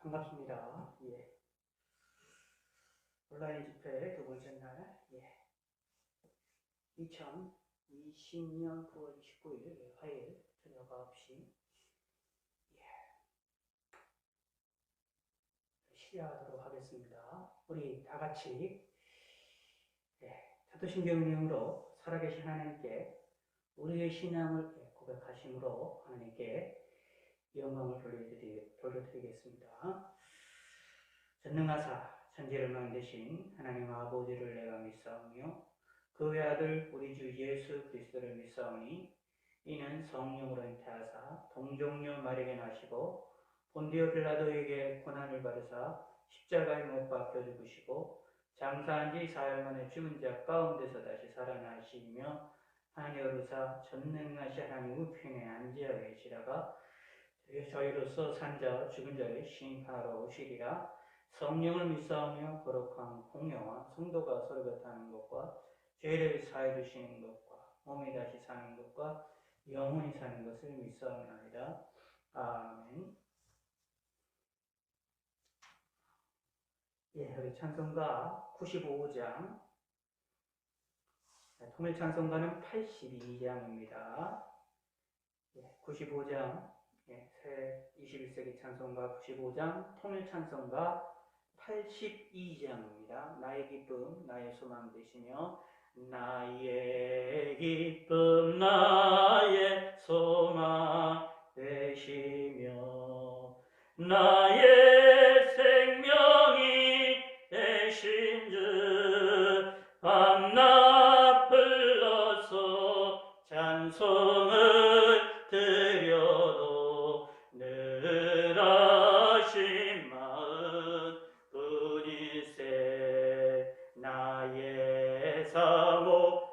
반갑습니다. 온라인 집회 두 번째 날, 2020년 9월 29일 화요일 저녁 9시, 시작하도록 하겠습니다. 우리 다 같이, 사도신경으로 살아계신 하나님께 우리의 신앙을 고백하심으로 하나님께 영광을 돌려드리겠습니다. 전능하사 천지를 만드신 하나님 아버지를 내가 믿사오며 그 외아들 우리 주 예수 그리스도를 믿사오니 이는 성령으로 잉태하사 동정녀 마리아에게 나시고 본디오 빌라도에게 고난을 받으사 십자가에 못 박혀 죽으시고 장사한 지 사흘 만에 죽은 자 가운데서 다시 살아나시며 하늘으로사 전능하신 하나님 우편에 앉아 계시다가 저희로서 산자 죽은 자를 심판하러 오시리라. 성령을 믿사오며 거룩한 공예와 성도가 서로 곁하는 것과 죄를 사해 주시는 것과 몸이 다시 사는 것과 영원히 사는 것을 믿사옵나이다. 아멘. 우리 찬송가 95장, 통일 찬송가는 82장입니다. 95장, 새 21세기 찬송가 95장, 통일 찬송가 82장입니다. 나의 기쁨, 나의 소망 되시며 나의 기쁨, 나의 소망 되시며 나의 생명이 되신 주 밤낮 불러서 찬송을 드려도 늘 하신 마음 뿐일세. 나의 사모하는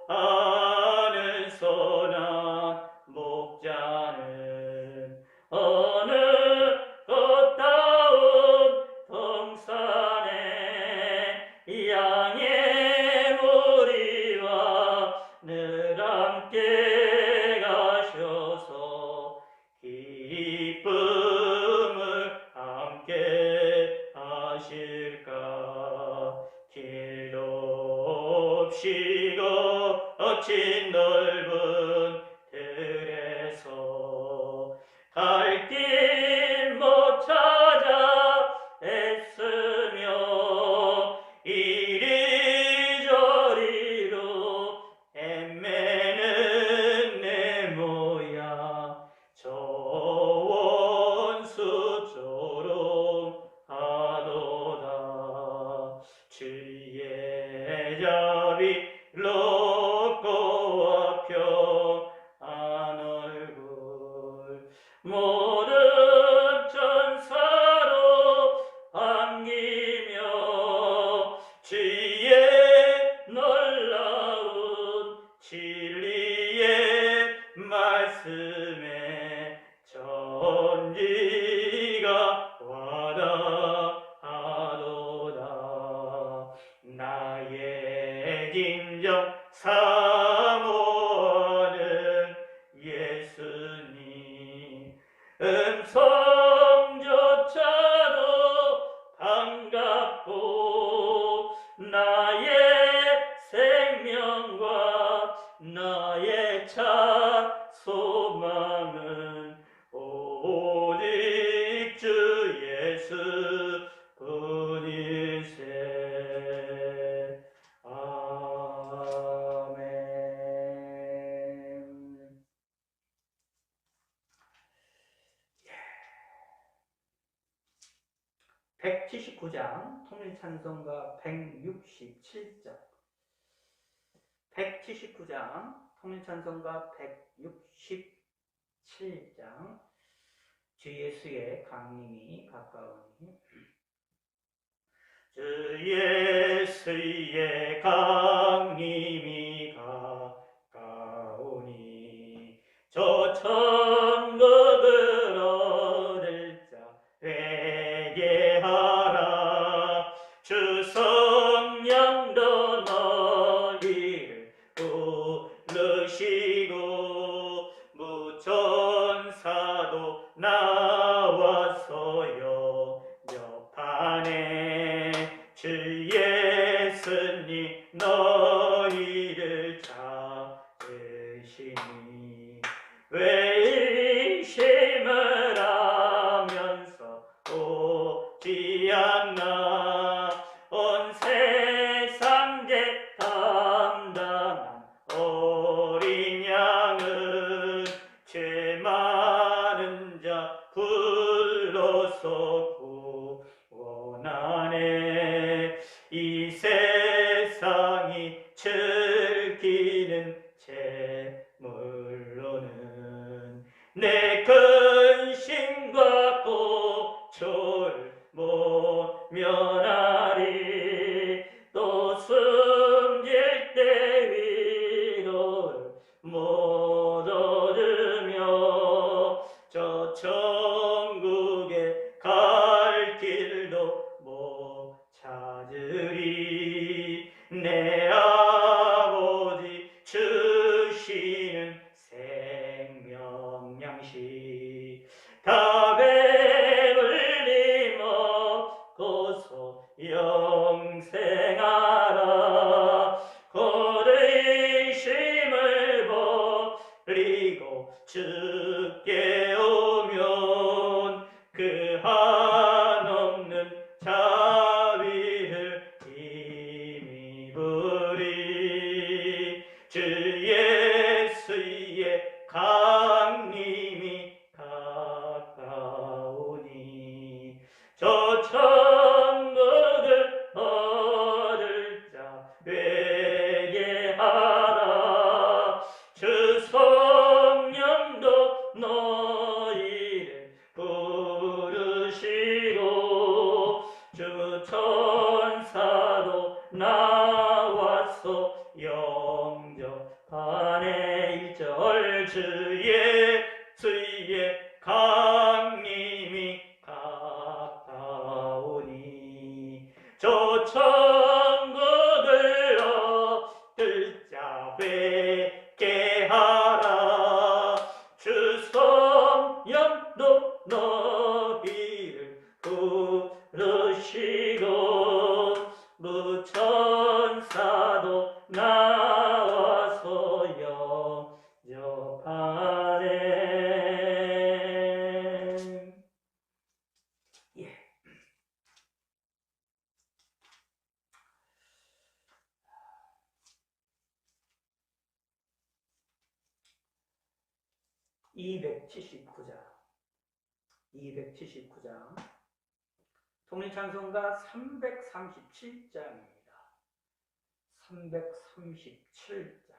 선한 목자는 어느 꽃다운 동산에 양의 무리와 늘 함께 가셔서 기쁨을 함께 하실까. 길도 없이 거친 넓은 들에서 갈 길 못 찾아 애쓰며 이리저리로 헤매는 내 모양 저 원수처럼 하도다. 주의 자비롭고 평안한 얼굴 모든 천사로 안기며 주의 놀라운 진리의 말씀에 천지가 와닿아도다. 나의 진정 사모하는 예수님 음성조차도 반갑고 나의 생명과 나의 참 소망은 오직 주 예수 뿐일세. 아멘. 179장, 통일찬송가 167장. 179장, 통일찬송가 167장. 주 예수의 강림이 가까우니. 주 예수의 강림이 가까우니 저 천국을 얻을 자 회개하라. 주 성령도 너희를 부르시고 무천사도 나와서 예수님 너희를 찾으시니 왜 의심을 하면서 오지 않나 온 세상 죄 담당한 어린 양은 죄 많은 자 불러서 구원하네 이 세상이 즐기는 재물로는 내 근심과 고초를 못 면하리 또 숨질 때 위로를 못 얻으며 저 천국에 갈 길도 못 찾으리 내 아버지 주시는 생명 양식 다 배불리 먹고서 영생하라 곧 의심을 버리고 주께 오면 그 한없는 자비를 힘입으리 주 예수의 강림이 가까우니 저 천국을 얻을 자 회개하라 주 성령도 너희를 부르시고 주 천사도 나와서 영접하네 1절 주 예수의 강림이 가까우니 저 천국을 얻을 자 회개하라 주 성령도 너희를 부르시고 무천사도 나와서 영접하네. 예. (279장) 통일찬송가 337장입니다. 337장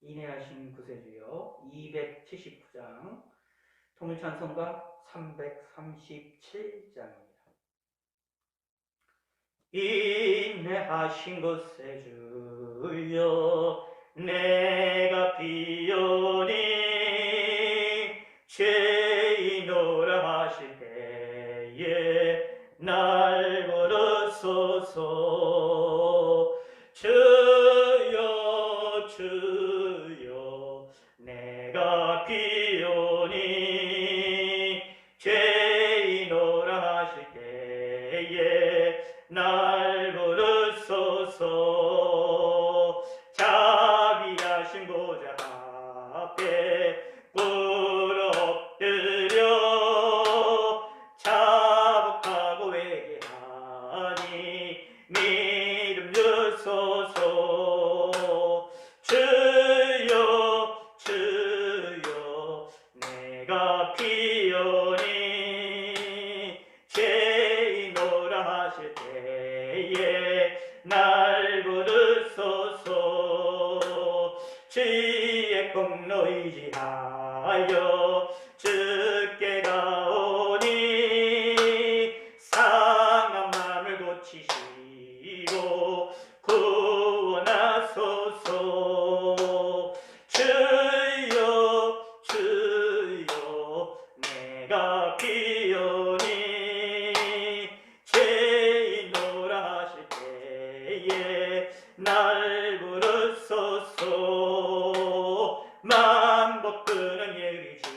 인내하신 구세주여 279장 통일찬송가 337장입니다. 인내하신 구세주여 내가 비오니 죄인오라 하실 때에 날 부르소서 주여 주여 내가 비오니 죄인오라 하실 때에 날 부르소서 자비하신 보좌 앞에 꿇어 엎드려 자복하고 회개하니 믿음 주소서 주여 주여 내가 비오니 죄인오라 하실 때에 날 부르소서 주의 공로 의지하여 주께 가오니 상한 마음을 고치시고 구원하소서 주여 주여 내가 비오니 죄인오라 하실 때에 날 부르소서 만복 끄는 예의 주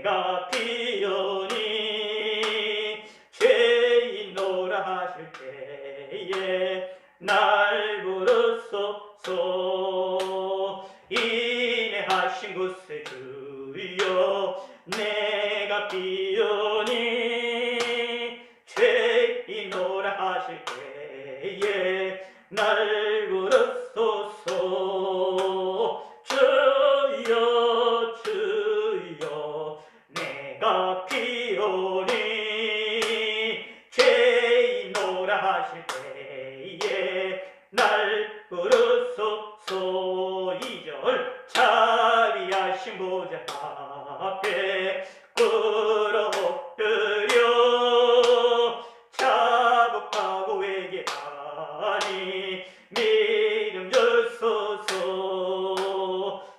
내가 비오니 죄인노라 하실 때에 날 부르소서. 인내하신 구세 주여 내가 비오니 죄인노라 하실 때에 날 부르소서. 주여 주여 내가 비오니 죄인노라 하실 때에 날 부르소서. 2절 자비하신 보좌 앞에 꿇어엎드려 자복하고 회개하니 믿음 주소서.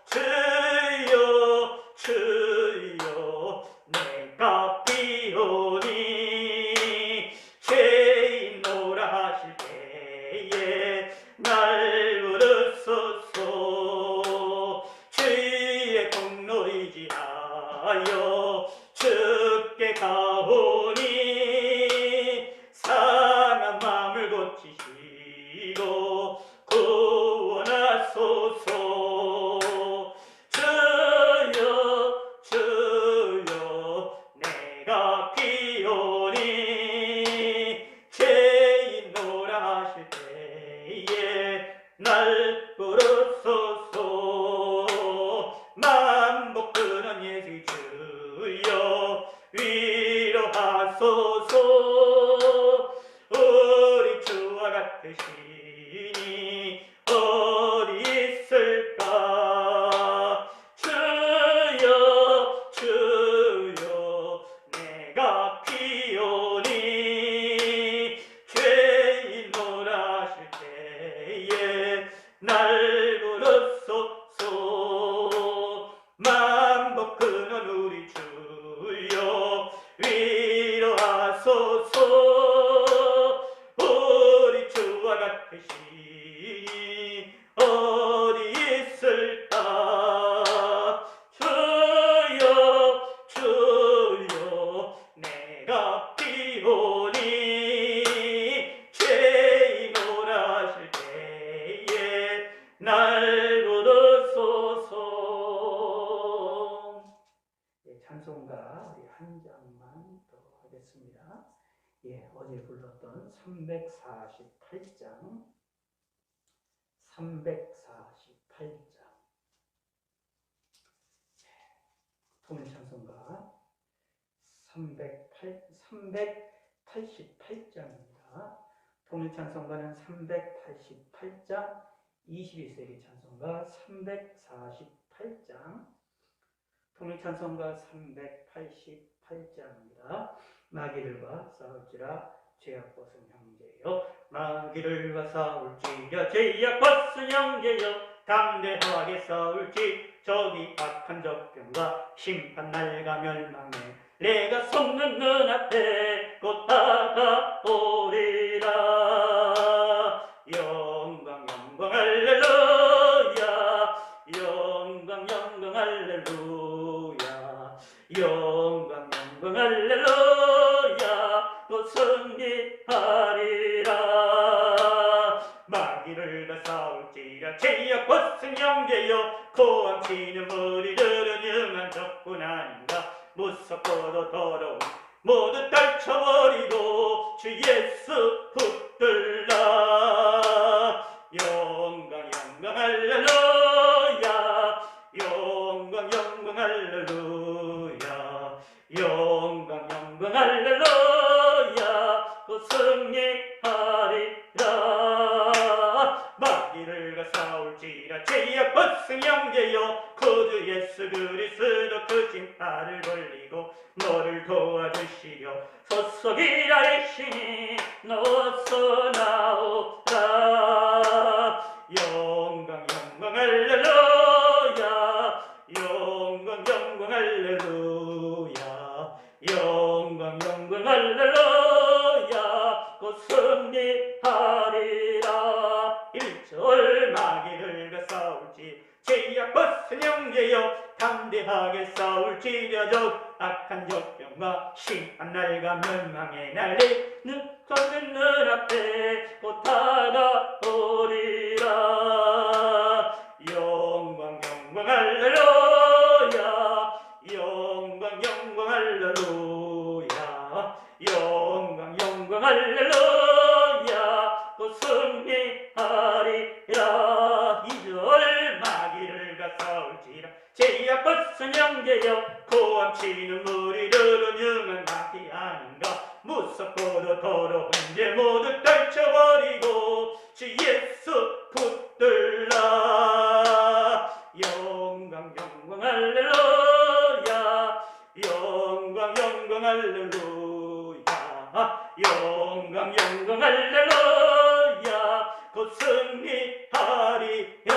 주여 주여 내가 비오니 죄인노라 하실 때에 날 부르소서. 주의 공로 의지하여 주께 가오니 상한 마음을 고치시고 구원하소서. 주여 주여 내가 비오니 죄인노라 하실 때에 날 부르소서. 만복 끊은 예수 주여 위로하소서. 우리 주와 같으시니 어디 있을까. 주여 주여 내가 비오니 죄인노라 하실 때에 날 부르소서. 만복 끊은 우리 주여 위로하소서. 우리 주와 같으시니 어디 있을까. 주여 주여 내가 비오니 죄인노라 하실 때에 날 부르소서. 찬송가 우리 한 장만 더 하겠습니다. 어제 불렀던 348장 348장 통일찬송가 388장입니다. 통일찬송가는 388장, 21세기 찬송가 348장, 통일찬송가 388장입니다. 마귀들과 싸울지라 죄악 벗은 형제여, 마귀들과 싸울지라 죄악 벗은 형제여, 담대하게 싸울지 저기 악한 적병과 심판 날가 멸망에 내가 속는 눈앞에 곧 다가오리라. 영광 영광 할렐루야, 영광 영광 할렐루야, 영광 영광 할렐루야, 곧 승리하리라. 마귀를 싸울지라 죄악 벗은 형제여, 고함치는 무리들은 영한 적군 아닌가. 무섭고도 더러운 모두 떨쳐버리고 주 예수 붙들라. 영광 영광 할렐루야, 영광 영광 할렐루야, 영광 영광 할렐루야, 곧 승리하리라. 마귀들과 싸울지라 죄악 벗은 형제여, 구주 예수 그리스도 그 진팔을 벌리고 너를 도와주시려 소속이라 하시니 너서 나오라. 영광 영광 할렐루야, 영광 영광 할렐루야, 영광 영광 할렐루야, 곧 승리하리라. 1절 마귀들과 싸울지 죄악 벗은 형제여, 담대하게 싸울지려 적 악한 적병과 심한 날과 멸망의 날이 늦어진 눈앞에 곧 다가오리라. 영광 영광 할렐루야. 영광 영광 할렐루야. 영광 영광 할렐루야. 곧 승리하리라. 이절 마귀를 가싸울지라. 제약 벗은 형제여 고함치는 무리들은 영은 마귀 아닌가. 무섭고도 더러운 죄 모두 떨쳐버리고 주 예수 붙들라. 영광 영광 할렐루야. 영광 영광 할렐루야. 영광 영광 할렐루야. 곧 승리하리라.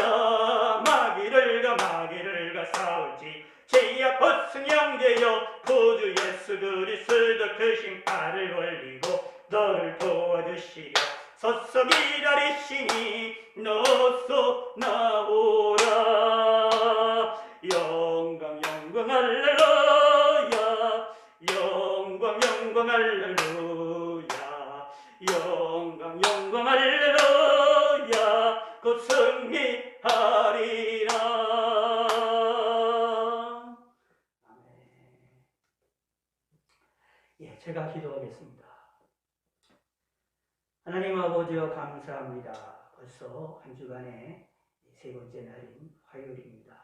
마귀를 가싸울지 제약 벗은 형제여 구주 예수 그리스도 그 신발을 올리고 너를 도와주시려 서서 기다리시니 너서 나오라. 영광 영광 할렐루야. 영광 영광 할렐루야. 영광 영광 할렐루야. 곧 승리하리라. 예, 제가 기도하겠습니다. 하나님 아버지여 감사합니다. 벌써 한 주간의 세 번째 날인 화요일입니다.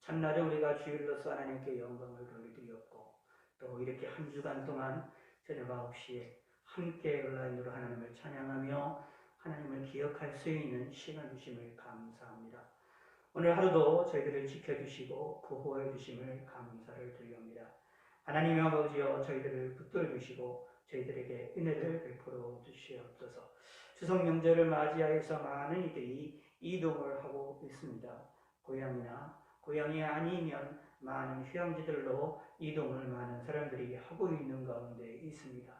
첫날에 우리가 주일로서 하나님께 영광을 돌려드렸고 또 이렇게 한 주간 동안 저녁 9시에 함께 온라인으로 하나님을 찬양하며 하나님을 기억할 수 있는 시간 주심을 감사합니다. 오늘 하루도 저희들을 지켜주시고 보호해 주심을 감사를 드립니다. 하나님 아버지여 저희들을 붙들주시고 저희들에게 은혜를 베풀어 주시옵소서. 추석 명절을 맞이하여서 많은 이들이 이동을 하고 있습니다. 고향이 아니면 많은 휴양지들로 이동을 많은 사람들이 하고 있는 가운데 있습니다.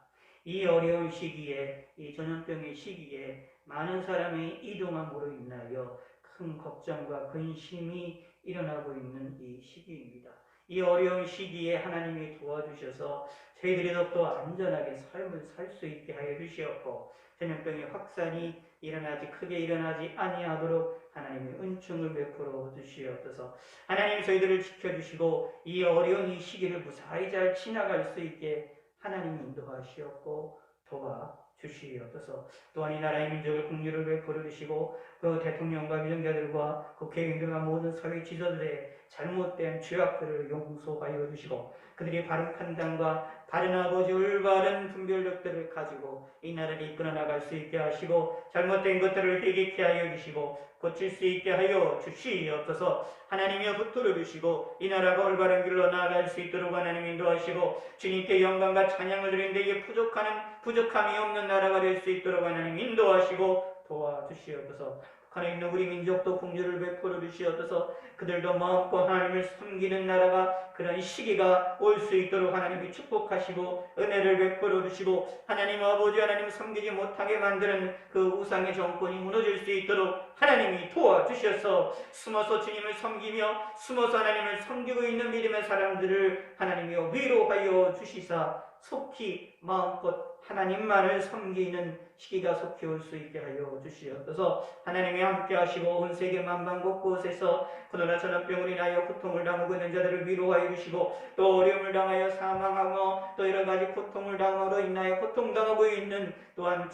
이 어려운 시기에, 이 전염병의 시기에 많은 사람이 이동함으로 인하여 큰 걱정과 근심이 일어나고 있는 이 시기입니다. 이 어려운 시기에 하나님이 도와주셔서 저희들이 더욱더 안전하게 삶을 살 수 있게 하여 주시옵고 전염병의 확산이 크게 일어나지 아니하도록 하나님의 은총을 베풀어 주시옵소서. 하나님 저희들을 지켜주시고 이 어려운 이 시기를 무사히 잘 지나갈 수 있게 하나님 인도하시옵고 도와주시옵소서. 또한 이 나라의 민족을 긍휼을 베풀어 주시고 그 대통령과 위정자들과 국회의원들과 모든 사회 지도자들의 잘못된 죄악들을 용서하여 주시고 그들이 바른 판단과 바른 아버지 올바른 분별력들을 가지고 이 나라를 이끌어 나갈 수 있게 하시고 잘못된 것들을 회개케 하여 주시고 고칠 수 있게 하여 주시옵소서. 하나님이여 붙들어 주시고 이 나라가 올바른 길로 나아갈 수 있도록 하나님 인도하시고 주님께 영광과 찬양을 드리는데 이게 부족함이 없는 나라가 될 수 있도록 하나님 인도하시고 도와주시옵소서. 북한에 있는 우리 민족도 긍휼을 베풀어 주시옵소서. 그들도 마음껏 하나님을 섬기는 나라가 그런 시기가 올 수 있도록 하나님이 축복하시고 은혜를 베풀어 주시고 하나님 아버지 하나님 섬기지 못하게 만드는 그 우상의 정권이 무너질 수 있도록 하나님이 도와주셔서 숨어서 주님을 섬기며 숨어서 하나님을 섬기고 있는 믿음의 사람들을 하나님이 위로하여 주시사 속히 마음껏 하나님만을 섬기는 시기가 속히 올 수 있게 하여 주시옵소서. 하나님이 함께 하시고 온 세계 만방 곳곳에서 코로나 전염병으로 인하여 고통을 당하고 있는 자들을 위로하여 주시고 또 어려움을 당하여 사망하고 또 여러 가지 고통을 당함으로 인하여 고통당하고 있는 또한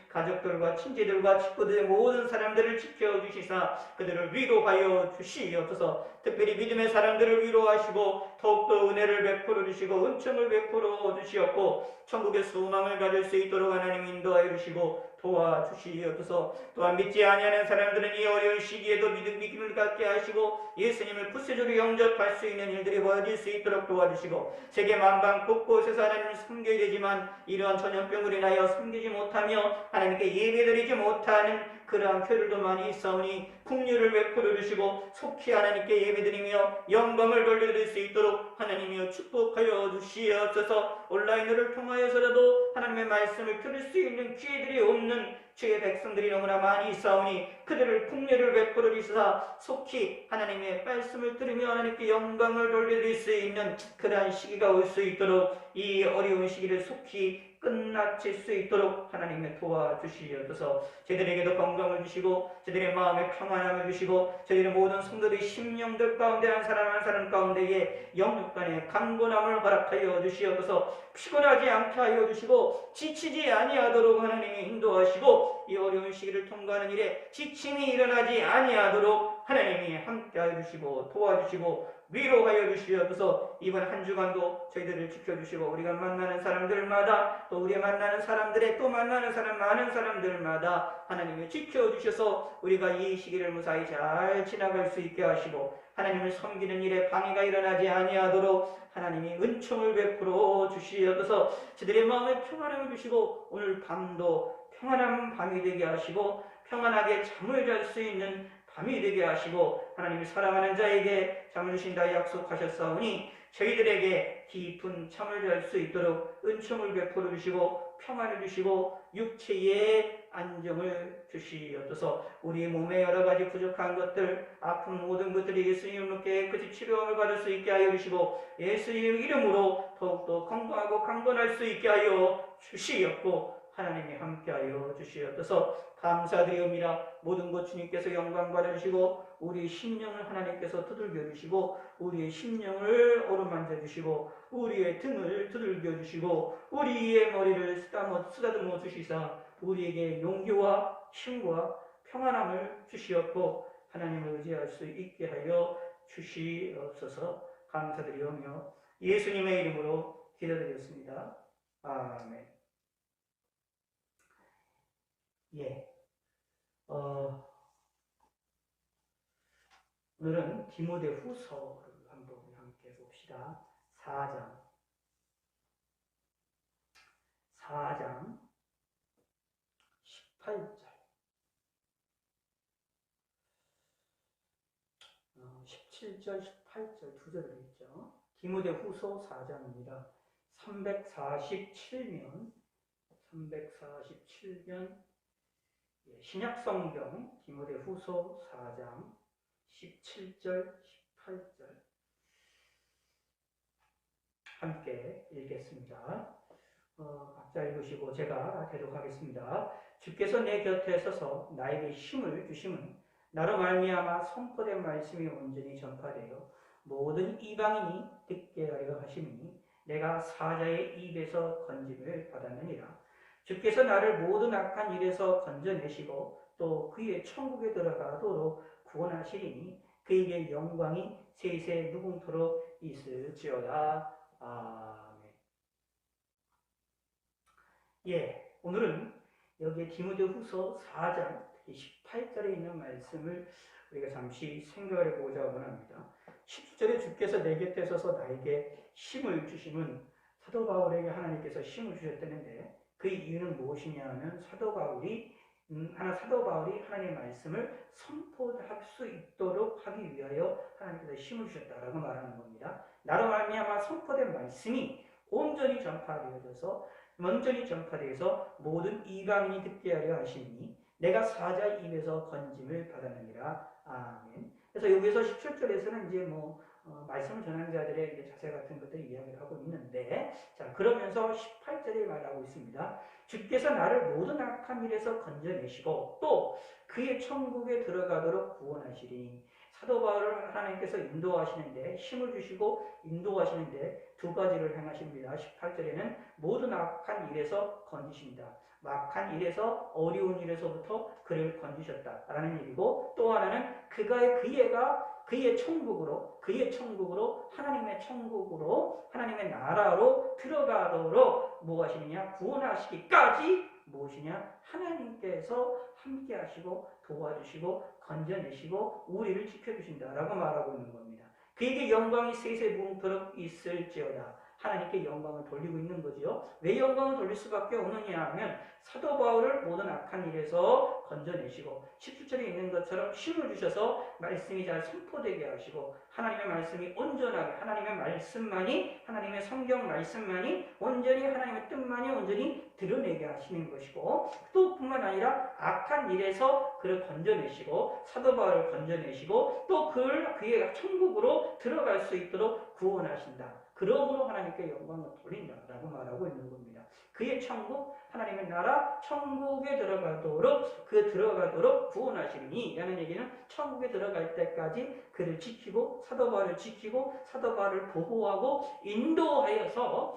가족들과 친지들과 친구들의 모든 사람들을 지켜주시사 그들을 위로하여 주시옵소서. 특별히 믿음의 사람들을 위로하시고 더욱더 은혜를 베풀어 주시고 은총을 베풀어 주시옵고 천국의 소망을 가질 수 있도록 하나님 인도하여 주시고 도와주시옵소서. 또한 믿지 아니하는 사람들은 이 어려운 시기에도 믿음을 갖게 하시고 예수님을 구세주로 영접할 수 있는 일들이 벌어질 수 있도록 도와주시고 세계 만방 곳곳에서 하나님을 섬겨야 되지만 이러한 전염병으로 인하여 섬기지 못하며 하나님께 예배드리지 못하는 그러한 교회들도 많이 있사오니 긍휼을 베풀어 주시고 속히 하나님께 예배드리며 영광을 돌려드릴 수 있도록 하나님이여 축복하여 주시옵소서. 온라인을 통하여서라도 하나님의 말씀을 들을 수 있는 기회들이 없는 주의 백성들이 너무나 많이 있사오니 그들을 국례를 베풀어 주시사 속히 하나님의 말씀을 들으며 하나님께 영광을 돌려드릴 수 있는 그러한 시기가 올 수 있도록 이 어려운 시기를 속히 끝마칠 수 있도록 하나님의 도와주시옵소서. 저희들에게도 건강을 주시고 저희들의 마음에 평안함을 주시고 저희들의 모든 성도들의 심령들 가운데 한 사람 한 사람 가운데에 영육 간의 강건함을 허락하여 주시옵소서. 피곤하지 않게 하여 주시고 지치지 아니하도록 하나님이 인도하시고 이 어려운 시기를 통과하는 일에 지침이 일어나지 아니하도록 하나님이 함께하여 주시고 도와주시고 위로하여 주시옵소서. 이번 한 주간도 저희들을 지켜주시고 우리가 만나는 사람들마다 또 우리가 만나는 사람들의 또 만나는 사람 많은 사람들마다 하나님이 지켜주셔서 우리가 이 시기를 무사히 잘 지나갈 수 있게 하시고 하나님을 섬기는 일에 방해가 일어나지 아니하도록 하나님이 은총을 베풀어 주시옵소서. 저들의 마음에 평안함을 주시고 오늘 밤도 평안한 밤이 되게 하시고 평안하게 잠을 잘 수 있는 밤이 되게 하시고 하나님이 사랑하는 자에게 잠을 주신다 약속하셨사오니 저희들에게 깊은 잠을 잘 수 있도록 은총을 베풀어 주시고 평안을 주시고 육체의 안정을 주시옵소서. 우리 몸에 여러 가지 부족한 것들 아픈 모든 것들이 예수님을 깨끗이 치료함을 받을 수 있게 하여 주시고 예수님 이름으로 더욱더 건강하고 강건할 수 있게 하여 주시옵고 하나님이 함께하여 주시옵소서. 감사드리옵니다. 모든 것 주님께서 영광 받아주시고 우리의 심령을 하나님께서 두들겨 주시고 우리의 심령을 어루만져 주시고 우리의 등을 두들겨 주시고 우리의 머리를 쓰다듬어 주시사 우리에게 용기와 힘과 평안함을 주시옵고 하나님을 의지할 수 있게 하여 주시옵소서. 감사드리오며 예수님의 이름으로 기도드렸습니다. 아멘. 오늘은 디모데후서를 한번 함께 봅시다. 4장 18절 17절 18절 두 절을 읽죠. 디모데후서 4장입니다. 347면 신약성경 디모데후서 4장 17절 18절 함께 읽겠습니다. 각자 읽으시고 제가 대독하겠습니다. 주께서 내 곁에 서서 나에게 힘을 주심은 나로 말미암아 선포된 말씀이 온전히 전파되어 모든 이방인이 듣게 하려 하심이니 내가 사자의 입에서 건짐을 받았느니라. 주께서 나를 모든 악한 일에서 건져내시고 또 그의 천국에 들어가도록 구원하시리니 그에게 영광이 세세 무궁토록 있을지어다. 아멘. 오늘은 여기에 디모데후서 4장 특히 18절에 있는 말씀을 우리가 잠시 생각해 보고자 원합니다. 17절에 주께서 내 곁에 서서 나에게 힘을 주심은 사도 바울에게 하나님께서 힘을 주셨다는데 그 이유는 무엇이냐 하면 사도 바울이 하나님의 말씀을 선포할 수 있도록 하기 위하여 하나님께서 힘을 주셨다라고 말하는 겁니다. 나로 말미암아 선포된 말씀이 온전히 전파되어서 모든 이방인이 듣게 하려 하시니 내가 사자 입에서 건짐을 받았느니라. 아멘. 그래서 여기서 17절에서는 이제 말씀을 전하는 자들의 이제 자세 같은 것들을 이야기를 하고 있는데, 자, 그러면서 18절에 말하고 있습니다. 주께서 나를 모든 악한 일에서 건져내시고 또 그의 천국에 들어가도록 구원하시리니 사도 바울을 하나님께서 인도하시는데 힘을 주시고 인도하시는데 두 가지를 행하십니다. 18절에는 모든 악한 일에서 건지십니다. 악한 일에서 어려운 일에서부터 그를 건지셨다라는 얘기고 또 하나는 그의 천국으로 하나님의 나라로 들어가도록 무엇이냐 구원하시기까지 무엇이냐 하나님께서 함께 하시고 도와주시고 건져내시고 우리를 지켜주신다라고 말하고 있는 겁니다. 그에게 영광이 세세 무궁토록 있을지어다. 하나님께 영광을 돌리고 있는 거지요. 왜 영광을 돌릴 수밖에 없느냐 하면 사도 바울을 모든 악한 일에서 건져내시고 17절에 있는 것처럼 힘을 주셔서 말씀이 잘 선포되게 하시고 하나님의 말씀이 온전하게 하나님의 말씀만이 하나님의 성경 말씀만이 온전히 하나님의 뜻만이 온전히 드러내게 하시는 것이고 또 뿐만 아니라 악한 일에서 그를 건져내시고 사도 바울을 건져내시고 또 그의 천국으로 들어갈 수 있도록 구원하신다. 그러므로 하나님께 영광을 돌린다라고 말하고 있는 겁니다. 그의 천국, 하나님의 나라, 천국에 들어가도록 구원하시니 라는 얘기는 천국에 들어갈 때까지 그를 지키고 사도 바울을 지키고 사도 바울을 보호하고 인도하여서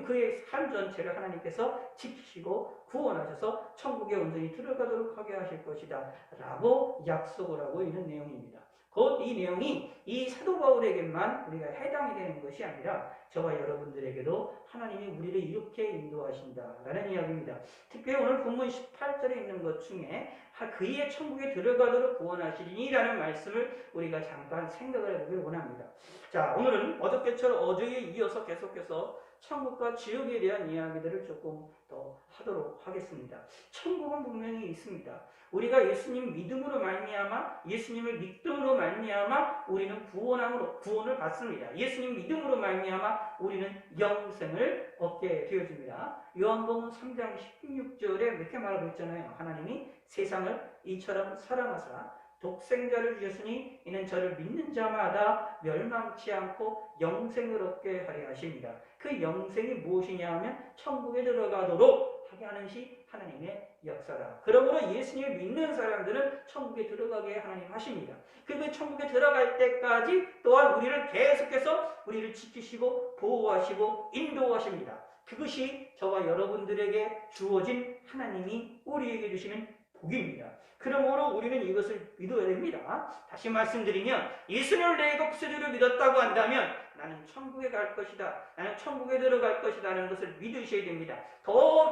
그의 삶 전체를 하나님께서 지키시고 구원하셔서 천국에 온전히 들어가도록 하게 하실 것이다 라고 약속을 하고 있는 내용입니다. 곧 이 내용이 이 사도 바울에게만 우리가 해당이 되는 것이 아니라 저와 여러분들에게도 하나님이 우리를 이렇게 인도하신다라는 이야기입니다. 특별히 오늘 본문 18절에 있는 것 중에 그의 천국에 들어가도록 구원하시리니라는 말씀을 우리가 잠깐 생각을 해보길 원합니다. 자, 오늘은 어저에 이어서 계속해서 천국과 지옥에 대한 이야기들을 조금 더 하도록 하겠습니다. 천국은 분명히 있습니다. 우리가 예수님 믿음으로 말미암아 예수님을 믿음으로 말미암아 우리는 구원을 받습니다. 예수님 믿음으로 말미암아 우리는 영생을 얻게 되어집니다. 요한복음 3장 16절에 이렇게 말하고 있잖아요. 하나님이 세상을 이처럼 사랑하사 독생자를 주셨으니 이는 저를 믿는 자마다 멸망치 않고 영생을 얻게 하려 하십니다. 그 영생이 무엇이냐 하면 천국에 들어가도록 하게 하는 시 하나님의 역사다. 그러므로 예수님을 믿는 사람들은 천국에 들어가게 하나님 하십니다. 그리고 천국에 들어갈 때까지 또한 우리를 계속해서 우리를 지키시고 보호하시고 인도하십니다. 그것이 저와 여러분들에게 주어진 하나님이 우리에게 주시는 복입니다. 그러므로 우리는 이것을 믿어야 됩니다. 다시 말씀드리면 예수님을 내 구세주로 믿었다고 한다면 나는 천국에 갈 것이다. 나는 천국에 들어갈 것이다. 라는 것을 믿으셔야 됩니다.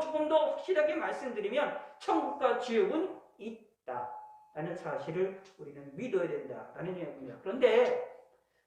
조금 더 확실하게 말씀드리면 천국과 지옥은 있다. 라는 사실을 우리는 믿어야 된다라는 이야기입니다. 그런데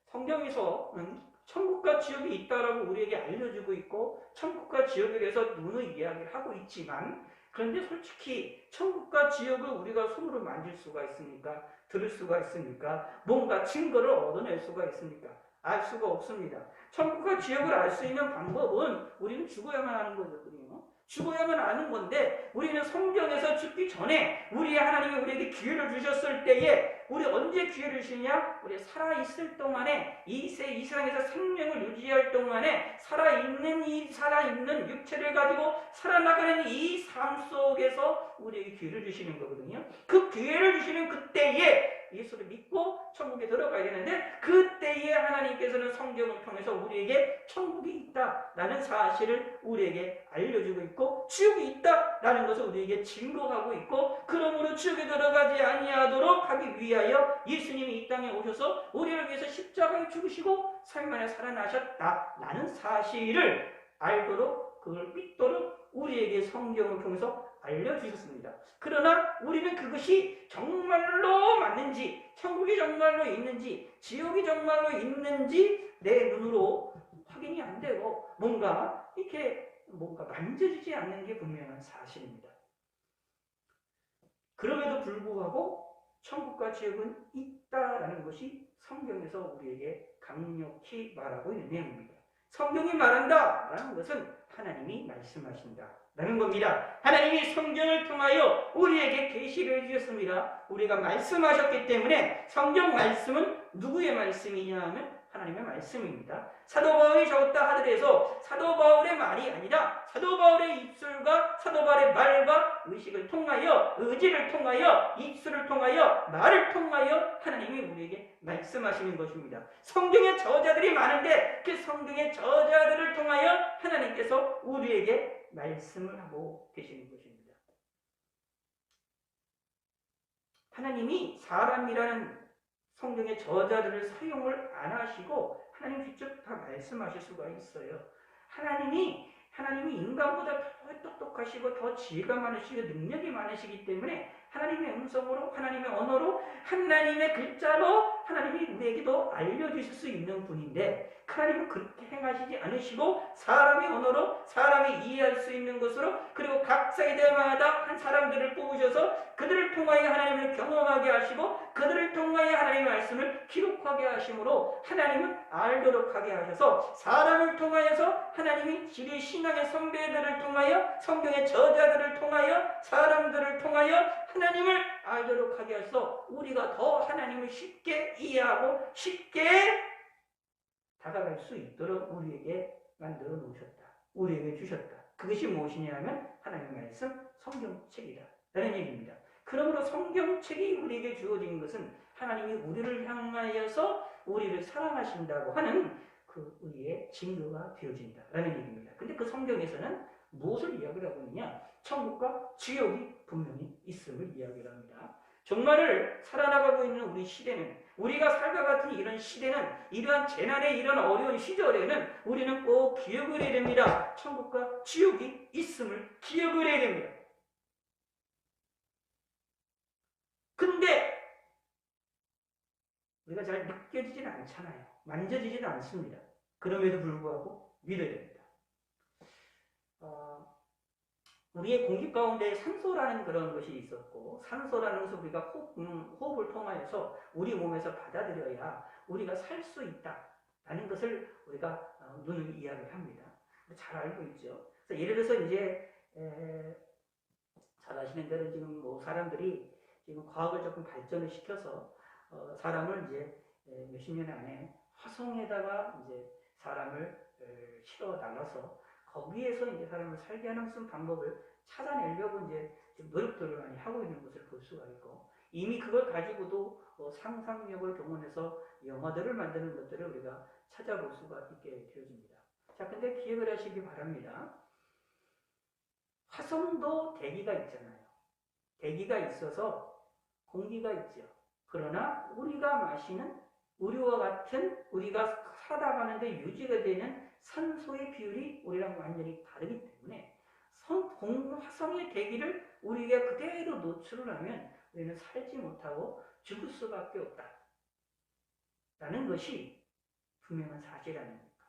성경에서는 천국과 지옥이 있다라고 우리에게 알려주고 있고 천국과 지옥에 대해서 누누이 이야기를 하고 있지만 그런데 솔직히 천국과 지옥을 우리가 손으로 만질 수가 있습니까? 들을 수가 있습니까? 뭔가 증거를 얻어낼 수가 있습니까? 알 수가 없습니다. 천국과 지옥을 알 수 있는 방법은 우리는 죽어야만 하는 거거든요. 죽어야만 하는 건데 우리는 성경에서 죽기 전에 우리의 하나님이 우리에게 기회를 주셨을 때에 우리 언제 기회를 주시냐? 우리 살아있을 동안에 이 세상에서 생명을 유지할 동안에 살아있는 육체를 가지고 살아나가는 이 삶 속에서 우리에게 기회를 주시는 거거든요. 그 기회를 주시는 그때에 예수를 믿고 천국에 들어가야 되는데 그때에 하나님께서는 성경을 통해서 우리에게 천국이 있다라는 사실을 우리에게 알려주고 있고 지옥이 있다라는 것을 우리에게 증거하고 있고 그러므로 지옥에 들어가지 아니하도록 하기 위하여 예수님이 이 땅에 오셔서 우리를 위해서 십자가에 죽으시고 3일 만에 살아나셨다라는 사실을 알도록 그걸 믿도록 우리에게 성경을 통해서 알려주셨습니다. 그러나 우리는 그것이 정말로 맞는지 천국이 정말로 있는지 지옥이 정말로 있는지 내 눈으로 확인이 안 되고 뭔가 만져지지 않는 게 분명한 사실입니다. 그럼에도 불구하고 천국과 지옥은 있다라는 것이 성경에서 우리에게 강력히 말하고 있는 내용입니다. 성경이 말한다라는 것은 하나님이 말씀하신다라는 겁니다. 하나님이 성경을 통하여 우리에게 계시를 주셨습니다. 우리가 말씀하셨기 때문에 성경 말씀은 누구의 말씀이냐 하면 하나님의 말씀입니다. 사도 바울이 적었다 하더라도 사도 바울의 말이 아니라 사도 바울의 입술과 사도 바울의 말과 의식을 통하여 의지를 통하여 입술을 통하여 말을 통하여 하나님이 우리에게 말씀하시는 것입니다. 성경의 저자들이 많은데 그 성경의 저자들을 통하여 하나님께서 우리에게 말씀을 하고 계시는 것입니다. 하나님이 사람이라는 성경의 저자들을 사용을 안 하시고 하나님 직접 다 말씀하실 수가 있어요. 하나님이 인간보다 더 똑똑하시고 더 지혜가 많으시고 능력이 많으시기 때문에 하나님의 음성으로 하나님의 언어로 하나님의 글자로 하나님이 우리에게도 알려주실 수 있는 분인데 하나님은 그렇게 행하시지 않으시고 사람의 언어로 사람이 이해할 수 있는 것으로 그리고 각 세대마다 한 사람들을 뽑으셔서 그들을 통하여 하나님을 경험하게 하시고 그들을 통하여 하나님의 말씀을 기록하게 하심으로 하나님은 알도록 하게 하셔서 사람을 통하여서 하나님이 지리 신앙의 선배들을 통하여 성경의 저자들을 통하여 사람들을 통하여 하나님을 알도록 하게 하셔서 우리가 더 하나님을 쉽게 이해하고 쉽게 다가갈 수 있도록 우리에게 만들어 놓으셨다. 우리에게 주셨다. 그것이 무엇이냐면 하나님의 말씀 성경책이다 라는 얘기입니다. 그러므로 성경책이 우리에게 주어진 것은 하나님이 우리를 향하여서 우리를 사랑하신다고 하는 그 우리의 증거가 되어진다 라는 얘기입니다. 근데 그 성경에서는 무엇을 이야기를 하고 있느냐? 천국과 지옥이 분명히 있음을 이야기를 합니다. 정말을 살아나가고 있는 우리 시대는 우리가 살과 같은 이런 시대는 이러한 재난의 이런 어려운 시절에는 우리는 꼭 기억을 해야 됩니다. 천국과 지옥이 있음을 기억을 해야 됩니다. 근데 우리가 잘 느껴지지는 않잖아요. 만져지지는 않습니다. 그럼에도 불구하고 믿어야 됩니다. 우리의 공기 가운데 산소라는 그런 것이 있었고 산소라는 것을 우리가 호흡을 통하여서 우리 몸에서 받아들여야 우리가 살 수 있다라는 것을 우리가 눈을 이야기합니다. 잘 알고 있죠. 그래서 예를 들어서 이제 잘 아시는 대로 지금 뭐 사람들이 지금 과학을 조금 발전을 시켜서 사람을 이제 몇십 년 안에 화성에다가 이제 사람을 실어 달아서 거기에서 이제 사람을 살게 하는 무슨 방법을 찾아내려고 이제 노력들을 많이 하고 있는 것을 볼 수가 있고 이미 그걸 가지고도 상상력을 동원해서 영화들을 만드는 것들을 우리가 찾아볼 수가 있게 되어집니다. 자, 근데 기억을 하시기 바랍니다. 화성도 대기가 있잖아요. 대기가 있어서 공기가 있죠. 그러나 우리가 마시는 우리와 같은 우리가 살아가는데 유지가 되는 산소의 비율이 우리랑 완전히 다르기 때문에 화성의 대기를 우리가 그대로 노출을 하면 우리는 살지 못하고 죽을 수밖에 없다 라는 것이 분명한 사실 아닙니까?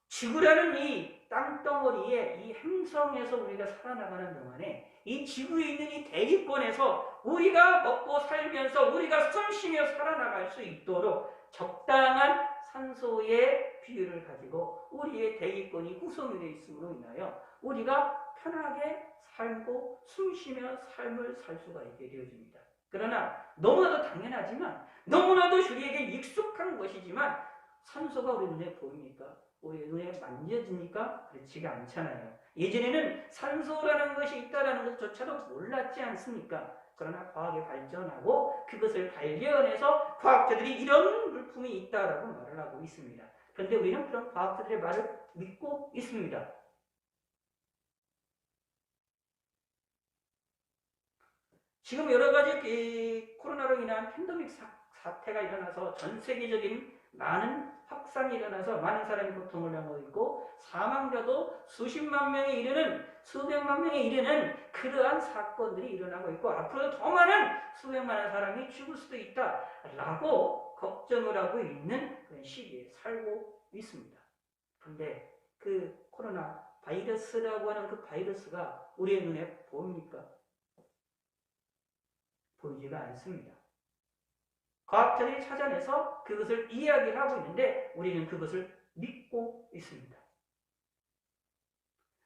지구라는 이 땅덩어리에 이 행성에서 우리가 살아나가는 동안에 이 지구에 있는 이 대기권에서 우리가 먹고 살면서 우리가 숨쉬며 살아나갈 수 있도록 적당한 산소의 비율을 가지고 우리의 대기권이 구성이 되어 있음으로 인하여 우리가 편하게 살고 숨쉬며 삶을 살 수가 있게 되어집니다. 그러나 너무나도 당연하지만 너무나도 우리에게 익숙한 것이지만 산소가 우리 눈에 보입니까? 우리 눈에 만져지니까 그렇지가 않잖아요. 예전에는 산소라는 것이 있다는 것조차도 몰랐지 않습니까? 그러나 과학이 발전하고 그것을 발견해서 과학자들이 이런 물품이 있다라고 말을 하고 있습니다. 그런데 우리는 그런 과학자들의 말을 믿고 있습니다. 지금 여러 가지 코로나로 인한 팬데믹 사태가 일어나서 전 세계적인 많은 확산이 일어나서 많은 사람이 고통을 당하고 있고 사망자도 수십만 명에 이르는 수백만 명에 이르는 그러한 사건들이 일어나고 있고 앞으로 더 많은 수백만의 사람이 죽을 수도 있다라고 걱정을 하고 있는 그런 시기에 살고 있습니다. 그런데 그 코로나 바이러스라고 하는 그 바이러스가 우리의 눈에 보입니까? 보이지가 않습니다. 과학자들이 찾아내서 그것을 이야기하고 있는데 우리는 그것을 믿고 있습니다.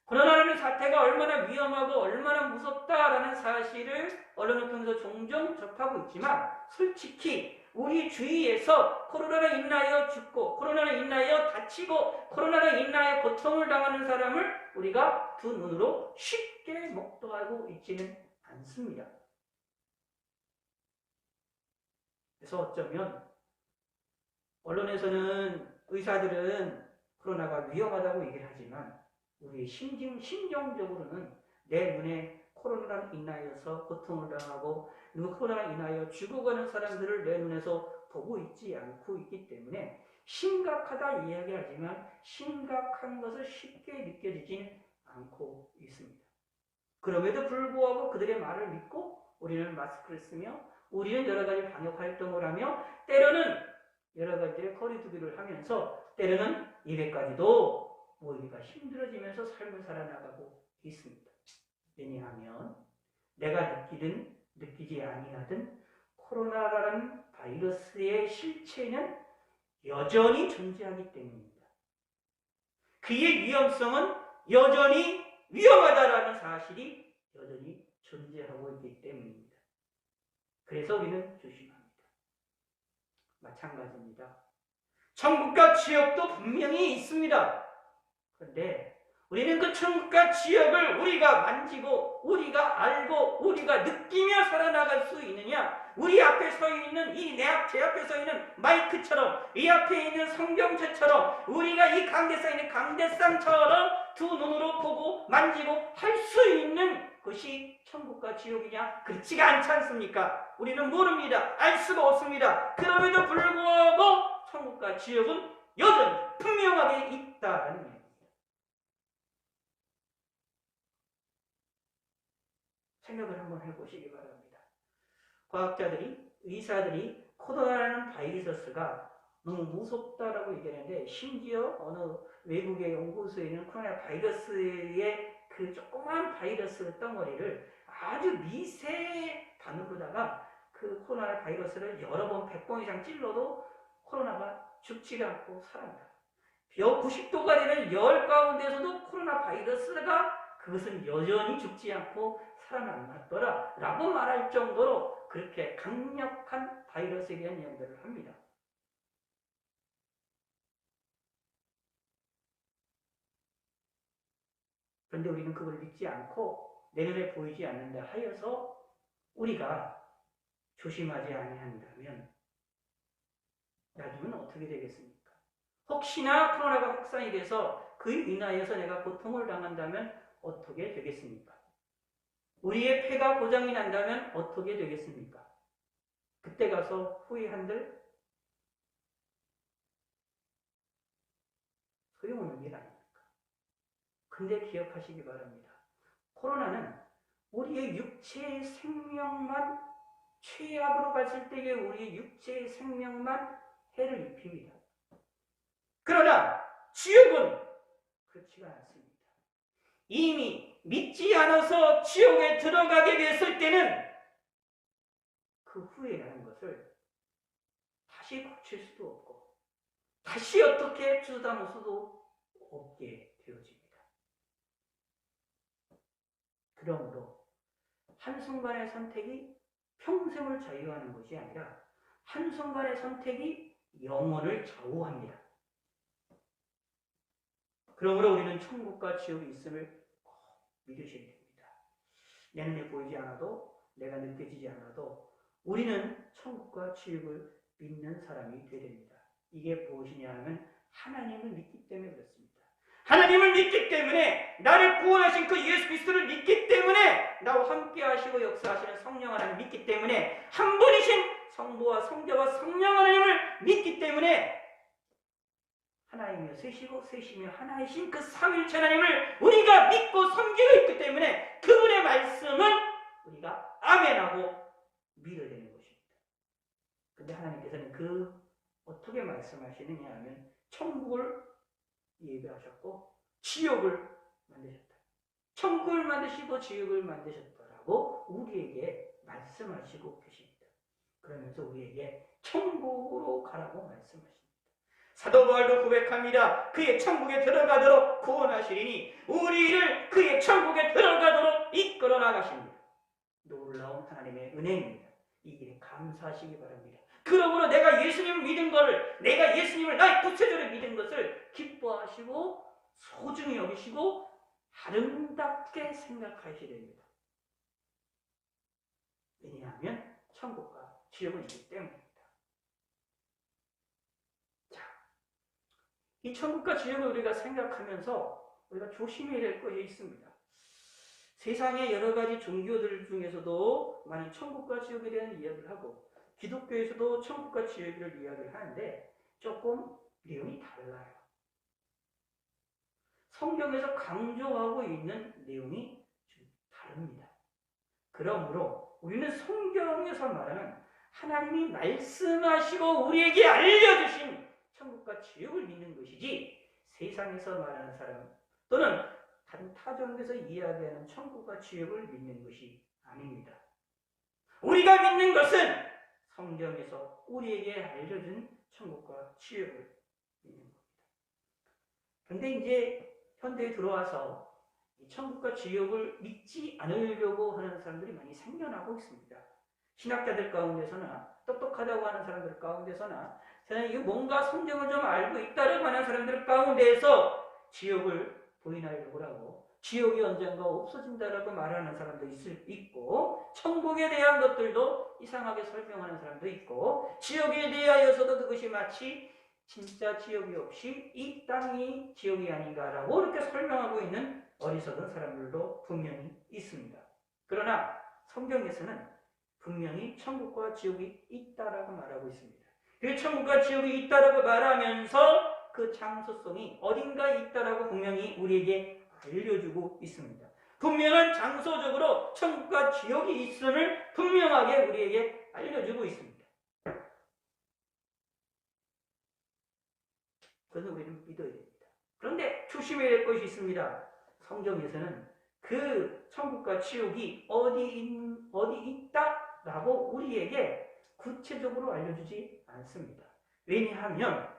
코로나라는 사태가 얼마나 위험하고 얼마나 무섭다라는 사실을 언론을 통해서 종종 접하고 있지만 솔직히 우리 주위에서 코로나로 인하여 죽고 코로나로 인하여 다치고 코로나로 인하여 고통을 당하는 사람을 우리가 두 눈으로 쉽게 목도하고 있지는 않습니다. 그래서 어쩌면 언론에서는 의사들은 코로나가 위험하다고 얘기를 하지만 우리의 심정적으로는 내 눈에 코로나로 인하여서 고통을 당하고 코로나로 인하여 죽어가는 사람들을 내 눈에서 보고 있지 않고 있기 때문에 심각하다 이야기하지만 심각한 것을 쉽게 느껴지지는 않고 있습니다. 그럼에도 불구하고 그들의 말을 믿고 우리는 마스크를 쓰며 우리는 여러 가지 방역 활동을 하며 때로는 여러 가지의 거리두기를 하면서 때로는 예배까지도 모이기가 힘들어지면서 삶을 살아나가고 있습니다. 왜냐하면 내가 느끼든 느끼지 아니하든 코로나라는 바이러스의 실체는 여전히 존재하기 때문입니다. 그의 위험성은 여전히 위험하다라는 사실이 여전히 존재하고 있기 때문입니다. 그래서 우리는 조심합니다. 마찬가지입니다. 천국과 지옥도 분명히 있습니다. 그런데 우리는 그 천국과 지옥을 우리가 만지고 우리가 알고 우리가 느끼며 살아나갈 수 있느냐? 우리 앞에 서 있는 제 앞에 서 있는 마이크처럼 이 앞에 있는 성경책처럼 우리가 이 강대상에 있는 강대상처럼 두 눈으로 보고 만지고 할 수 있는 것이 천국과 지옥이냐? 그렇지가 않지 않습니까? 우리는 모릅니다. 알 수가 없습니다. 그럼에도 불구하고 천국과 지옥은 여전히 분명하게 있다라는 얘기입니다. 생각을 한번 해보시기 바랍니다. 과학자들이, 의사들이 코로나라는 바이러스가 너무 무섭다라고 얘기하는데 심지어 어느 외국의 연구소에는 코로나 바이러스의 그 조그만 바이러스 덩어리를 아주 미세 바늘로다가 그 코로나 바이러스를 여러 번 100번 이상 찔러도 코로나가 죽지가 않고 살아난다. 90도가 되는 열 가운데서도 코로나 바이러스가 그것은 여전히 죽지 않고 살아남았더라 라고 말할 정도로 그렇게 강력한 바이러스에 대한 연구를 합니다. 그런데 우리는 그걸 믿지 않고 내 눈에 보이지 않는다 하여서 우리가 조심하지 아니한다면 나중에는 어떻게 되겠습니까? 혹시나 코로나가 확산이 돼서 그에 인하여서 내가 고통을 당한다면 어떻게 되겠습니까? 우리의 폐가 고장이 난다면 어떻게 되겠습니까? 그때 가서 후회한들 소용없는 일 아닙니까? 근데 기억하시기 바랍니다. 코로나는 우리의 육체의 생명만 최악으로 봤을 때에 우리의 육체의 생명만 해를 입힙니다. 그러나 지옥은 그렇지가 않습니다. 이미 믿지 않아서 지옥에 들어가게 됐을 때는 그 후회라는 것을 다시 고칠 수도 없고 다시 어떻게 주워담을 수도 없게 되어집니다. 그러므로 한순간의 선택이 평생을 자유하는 것이 아니라 한순간의 선택이 영혼을 좌우합니다. 그러므로 우리는 천국과 지옥이 있음을 꼭 믿으셔야 됩니다. 내 눈에 보이지 않아도 내가 느껴지지 않아도 우리는 천국과 지옥을 믿는 사람이 되야 됩니다. 이게 무엇이냐 하면 하나님을 믿기 때문에 그렇습니다. 하나님을 믿기 때문에 나를 구원하신 그 예수 그리스도를 믿기 때문에 나와 함께 하시고 역사하시는 성령 하나님을 믿기 때문에 한 분이신 성부와 성자와 성령 하나님을 믿기 때문에 하나이며 셋이며 하나이신 그 삼위일체 하나님을 우리가 믿고 섬기고 있기 때문에 그분의 말씀은 우리가 아멘하고 믿어야 되는 것입니다. 근데 하나님께서는 어떻게 말씀하시느냐 하면 천국을 예배하셨고 지옥을 만드셨다. 천국을 만드시고 지옥을 만드셨다라고 우리에게 말씀하시고 계십니다. 그러면서 우리에게 천국으로 가라고 말씀하십니다. 사도 바울도 고백합니다. 그의 천국에 들어가도록 구원하시리니 우리를 그의 천국에 들어가도록 이끌어 나가십니다. 놀라운 하나님의 은혜입니다. 이 길에 감사하시기 바랍니다. 그러므로 내가 예수님을 믿은 것을, 내가 예수님을 나의 구세주를 믿은 것을 기뻐하시고 소중히 여기시고 아름답게 생각하셔야 됩니다. 왜냐하면 천국과 지옥은 있기 때문입니다. 자, 이 천국과 지옥을 우리가 생각하면서 우리가 조심해야 될 것이 있습니다. 세상의 여러 가지 종교들 중에서도 많이 천국과 지옥에 대한 이야기를 하고 기독교에서도 천국과 지옥을 이야기를 하는데 조금 내용이 달라요. 성경에서 강조하고 있는 내용이 좀 다릅니다. 그러므로 우리는 성경에서 말하는 하나님이 말씀하시고 우리에게 알려주신 천국과 지옥을 믿는 것이지 세상에서 말하는 사람 또는 다른 타종에서 이야기하는 천국과 지옥을 믿는 것이 아닙니다. 우리가 믿는 것은 성경에서 우리에게 알려준 천국과 지옥을 믿는 겁니다. 그런데 이제 현대에 들어와서 이 천국과 지옥을 믿지 않으려고 하는 사람들이 많이 생겨나고 있습니다. 신학자들 가운데서나 똑똑하다고 하는 사람들 가운데서나 세상에 뭔가 성경을 좀 알고 있다고 하는 사람들 가운데에서 지옥을 부인하려고 하고 지옥이 언젠가 없어진다라고 말하는 사람도 있고 천국에 대한 것들도 이상하게 설명하는 사람도 있고 지옥에 대하여서도 그것이 마치 진짜 지옥이 없이 이 땅이 지옥이 아닌가라고 이렇게 설명하고 있는 어리석은 사람들도 분명히 있습니다. 그러나 성경에서는 분명히 천국과 지옥이 있다라고 말하고 있습니다. 그 천국과 지옥이 있다라고 말하면서 그 장소성이 어딘가에 있다라고 분명히 우리에게 알려주고 있습니다. 분명한 장소적으로 천국과 지옥이 있음을 분명하게 우리에게 알려주고 있습니다. 그것은 우리는 믿어야 됩니다. 그런데 조심해야 될 것이 있습니다. 성경에서는 그 천국과 지옥이 어디 있다라고 우리에게 구체적으로 알려주지 않습니다. 왜냐하면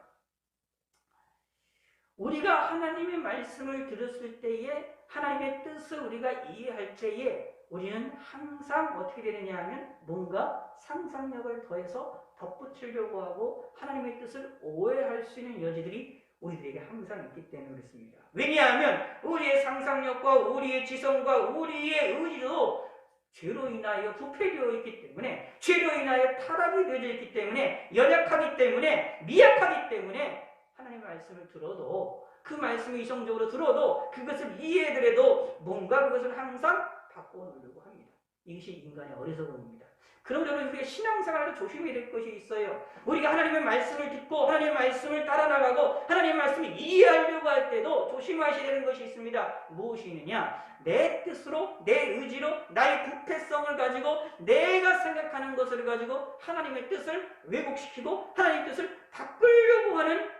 우리가 하나님의 말씀을 들었을 때에 하나님의 뜻을 우리가 이해할 때에 우리는 항상 어떻게 되느냐 하면 뭔가 상상력을 더해서 덧붙이려고 하고 하나님의 뜻을 오해할 수 있는 여지들이 우리들에게 항상 있기 때문에 그렇습니다. 왜냐하면 우리의 상상력과 우리의 지성과 우리의 의지도 죄로 인하여 부패되어 있기 때문에 죄로 인하여 타락이 되어져 있기 때문에 연약하기 때문에 미약하기 때문에 하나님의 말씀을 들어도 그 말씀을 이성적으로 들어도 그것을 이해해더라도 뭔가 그것을 항상 바꿔놓으려고 합니다. 이것이 인간의 어리석음입니다. 그러므로 우리가 신앙생활에도 조심해야 될 것이 있어요. 우리가 하나님의 말씀을 듣고 하나님의 말씀을 따라 나가고 하나님의 말씀을 이해하려고 할 때도 조심하셔야 되는 것이 있습니다. 무엇이 있느냐? 내 뜻으로 내 의지로 나의 부패성을 가지고 내가 생각하는 것을 가지고 하나님의 뜻을 왜곡시키고 하나님의 뜻을 바꾸려고 하는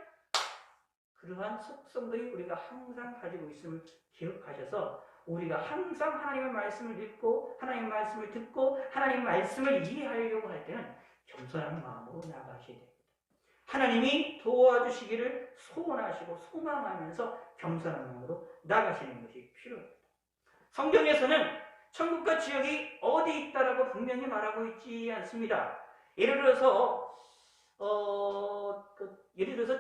그러한 속성들이 우리가 항상 가지고 있음을 기억하셔서 우리가 항상 하나님의 말씀을 읽고 하나님의 말씀을 듣고 하나님의 말씀을 이해하려고 할 때는 겸손한 마음으로 나가셔야 됩니다. 하나님이 도와주시기를 소원하시고 소망하면서 겸손한 마음으로 나가시는 것이 필요합니다. 성경에서는 천국과 지옥이 어디 있다라고 분명히 말하고 있지 않습니다. 예를 들어서